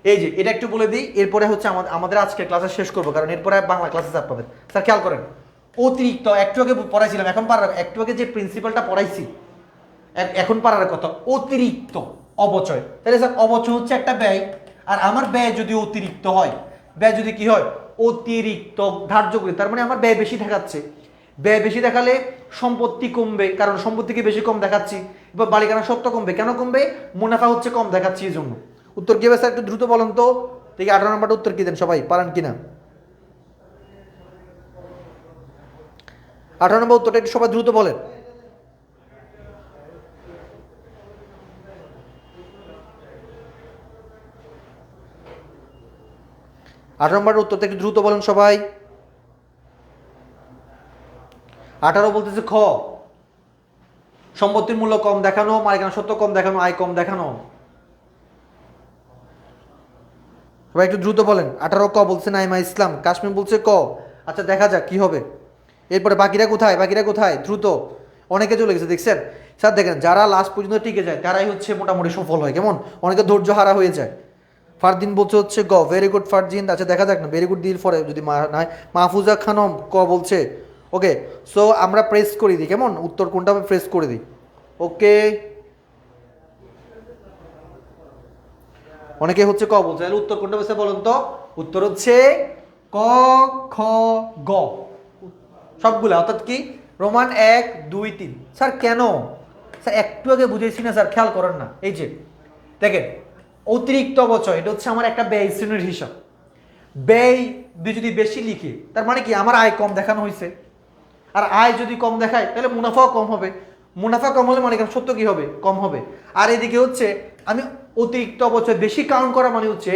এই যে এটা একটু বলে দিই, এরপরে হচ্ছে আমাদের আজকের ক্লাসে শেষ করবো, কারণ এরপরে বাংলা ক্লাসে চাপ পাবেন। স্যার খেয়াল করেন, অতিরিক্ত একটু আগে পড়াইছিলাম, এখন পারার, একটু আগে যে প্রিন্সিপালটা পড়াইছি এখন পারার কথা, অতিরিক্ত অবচয়। তাহলে স্যার অবচয় হচ্ছে একটা ব্যয়, আর আমার ব্যয় যদি অতিরিক্ত হয়, ব্যয় যদি কি হয়, অতিরিক্ত ধার্য করি, তার মানে আমার ব্যয় বেশি দেখাচ্ছে। ব্যয় বেশি দেখালে সম্পত্তি কমবে, কারণ সম্পত্তিকে বেশি কম দেখাচ্ছি। এবার মালিকানা সত্ত্ব কমবে, কেন কমবে? মুনাফা হচ্ছে কম দেখাচ্ছি এই জন্য। উত্তর কি হবে স্যার? একটু দ্রুত বলেন তো দেখি, 18 নম্বরটা উত্তর কি দেন সবাই, পারেন কিনা? 18 নম্বর উত্তরটা একটু সবাই দ্রুত বলেন। আঠারো নম্বরের উত্তরটা একটু দ্রুত বলেন সবাই। 18 বলতেছে খ, সম্পত্তির মূল্য কম দেখানো, মালিকানা সত্ত্ব কম দেখানো, আয় কম দেখানো। সবাই একটু দ্রুত বলেন। 18 ক বলছে নাইমা ইসলাম, কাশ্মীর বলছে ক। আচ্ছা দেখা যাক কি হবে। এরপরে বাকিরা কোথায়, বাকিরা কোথায়? দ্রুত, অনেকে চলে গেছে দেখছেন। স্যার দেখেন, যারা লাস্ট পর্যন্ত টিকে যায় তারাই হচ্ছে মোটামুটি সফল হয়। কেমন? অনেকে ধৈর্য হারা হয়ে যায়। ফারদিন বলছে হচ্ছে গ, ভেরি গুড ফারদিন। আচ্ছা দেখা যাক না, ভেরি গুড দিল পরে যদি নাই। মাহফুজা খানম ক বলছে। ওকে, সো আমরা প্রেস করে দিই, কেমন? উত্তর কোনটা হবে প্রেস করে দিই। ওকে, অনেকে হচ্ছে ক বলছে, তাহলে উত্তর কোনটা বলছে বলুন তো? উত্তর হচ্ছে ক, খ, গ সবগুলা, অর্থাৎ কি রোমান 1, 2, 3। স্যার কেন? স্যার একটু আগে বুঝেছি না স্যার, খেয়াল করেন না। এই যে দেখেন, অতিরিক্ত অবচয় এটা হচ্ছে আমার একটা ব্যয় শ্রেণীর হিসাব। ব্যয় যদি বেশি লিখি, তার মানে কি আমার আয় কম দেখানো হয়েছে। আর আয় যদি কম দেখায় তাহলে মুনাফাও কম হবে। মুনাফা কম হলে মালিকানা সত্ত্ব কি হবে? কম হবে। আর এদিকে হচ্ছে আমি অতিরিক্ত অবচয় বেশি কাউন্ট করা মানে হচ্ছে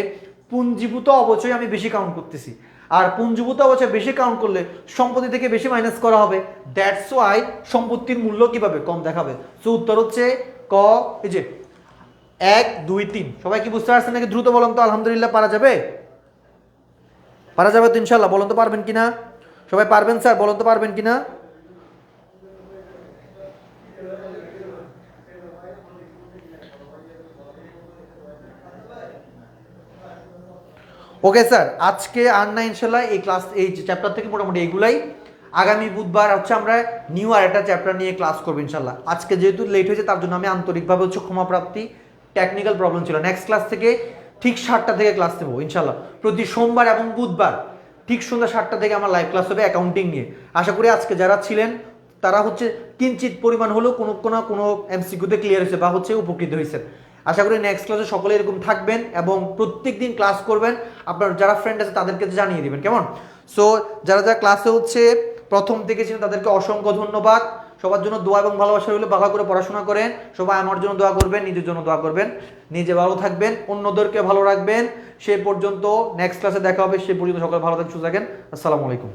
পুঞ্জীভূত অবচয় আমি বেশি কাউন্ট করতেছি। আর পুঞ্জীভূত অবচয় বেশি কাউন্ট করলে সম্পত্তি থেকে বেশি মাইনাস করা হবে। দ্যাটস ওয়াই সম্পত্তির মূল্য কিভাবে কম দেখাবে। সো উত্তর হচ্ছে ক। এই যে 1, 2, 3 সবাই কি বুঝতে পারছেন নাকি? দ্রুত বলুন তো। আলহামদুলিল্লাহ পারা যাবে? পারা যাবে তো ইনশাল্লাহ? বলুন তো পারবেন কিনা? সবাই পারবেন স্যার? বলুন তো পারবেন কিনা? ওকে স্যার, আজকে আর না ইনশাল্লাহ এই ক্লাস, এই চ্যাপ্টার থেকে মোটামুটি এগুলাই। আগামী বুধবার হচ্ছে আমরা নিউ আর একটা চ্যাপ্টার নিয়ে ক্লাস করবো ইনশাল্লাহ। আজকে যেহেতু লেট হয়েছে তার জন্য আমি আন্তরিকভাবে হচ্ছে ক্ষমাপ্রাপ্তি, টেকনিক্যাল প্রবলেম ছিল। নেক্সট ক্লাস থেকে ঠিক 7টা থেকে ক্লাস নেবো ইনশাল্লাহ। প্রতি সোমবার এবং বুধবার ঠিক সন্ধ্যা 7টা থেকে আমার লাইভ ক্লাস হবে অ্যাকাউন্টিং নিয়ে। আশা করি আজকে যারা ছিলেন তারা হচ্ছে কিঞ্চিত পরিমাণ হলেও কোনো এমসিকিউতে ক্লিয়ার হয়েছে বা হচ্ছে উপকৃত হয়েছে। আশা করি নেক্সট ক্লাসে সকলে এরকম থাকবেন এবং প্রত্যেক দিন ক্লাস করবেন। আপনার যারা ফ্রেন্ড আছে তাদেরকে জানিয়ে দিবেন, কেমন? সো যারা যারা ক্লাসে হচ্ছে প্রথম থেকে ছিলেন তাদেরকে অসংখ্য ধন্যবাদ। সবার জন্য দোয়া এবং ভালোবাসা রইল। ভালো করে পড়াশোনা করেন সবাই। আমার জন্য দোয়া করবেন, নিজের জন্য দোয়া করবেন। নিজে ভালো থাকবেন, অন্যদেরকে ভালো রাখবেন। সে পর্যন্ত নেক্সট ক্লাসে দেখা হবে। সে পর্যন্ত সকলে ভালো থাকেন, সুস্থ থাকেন। আসসালামু আলাইকুম।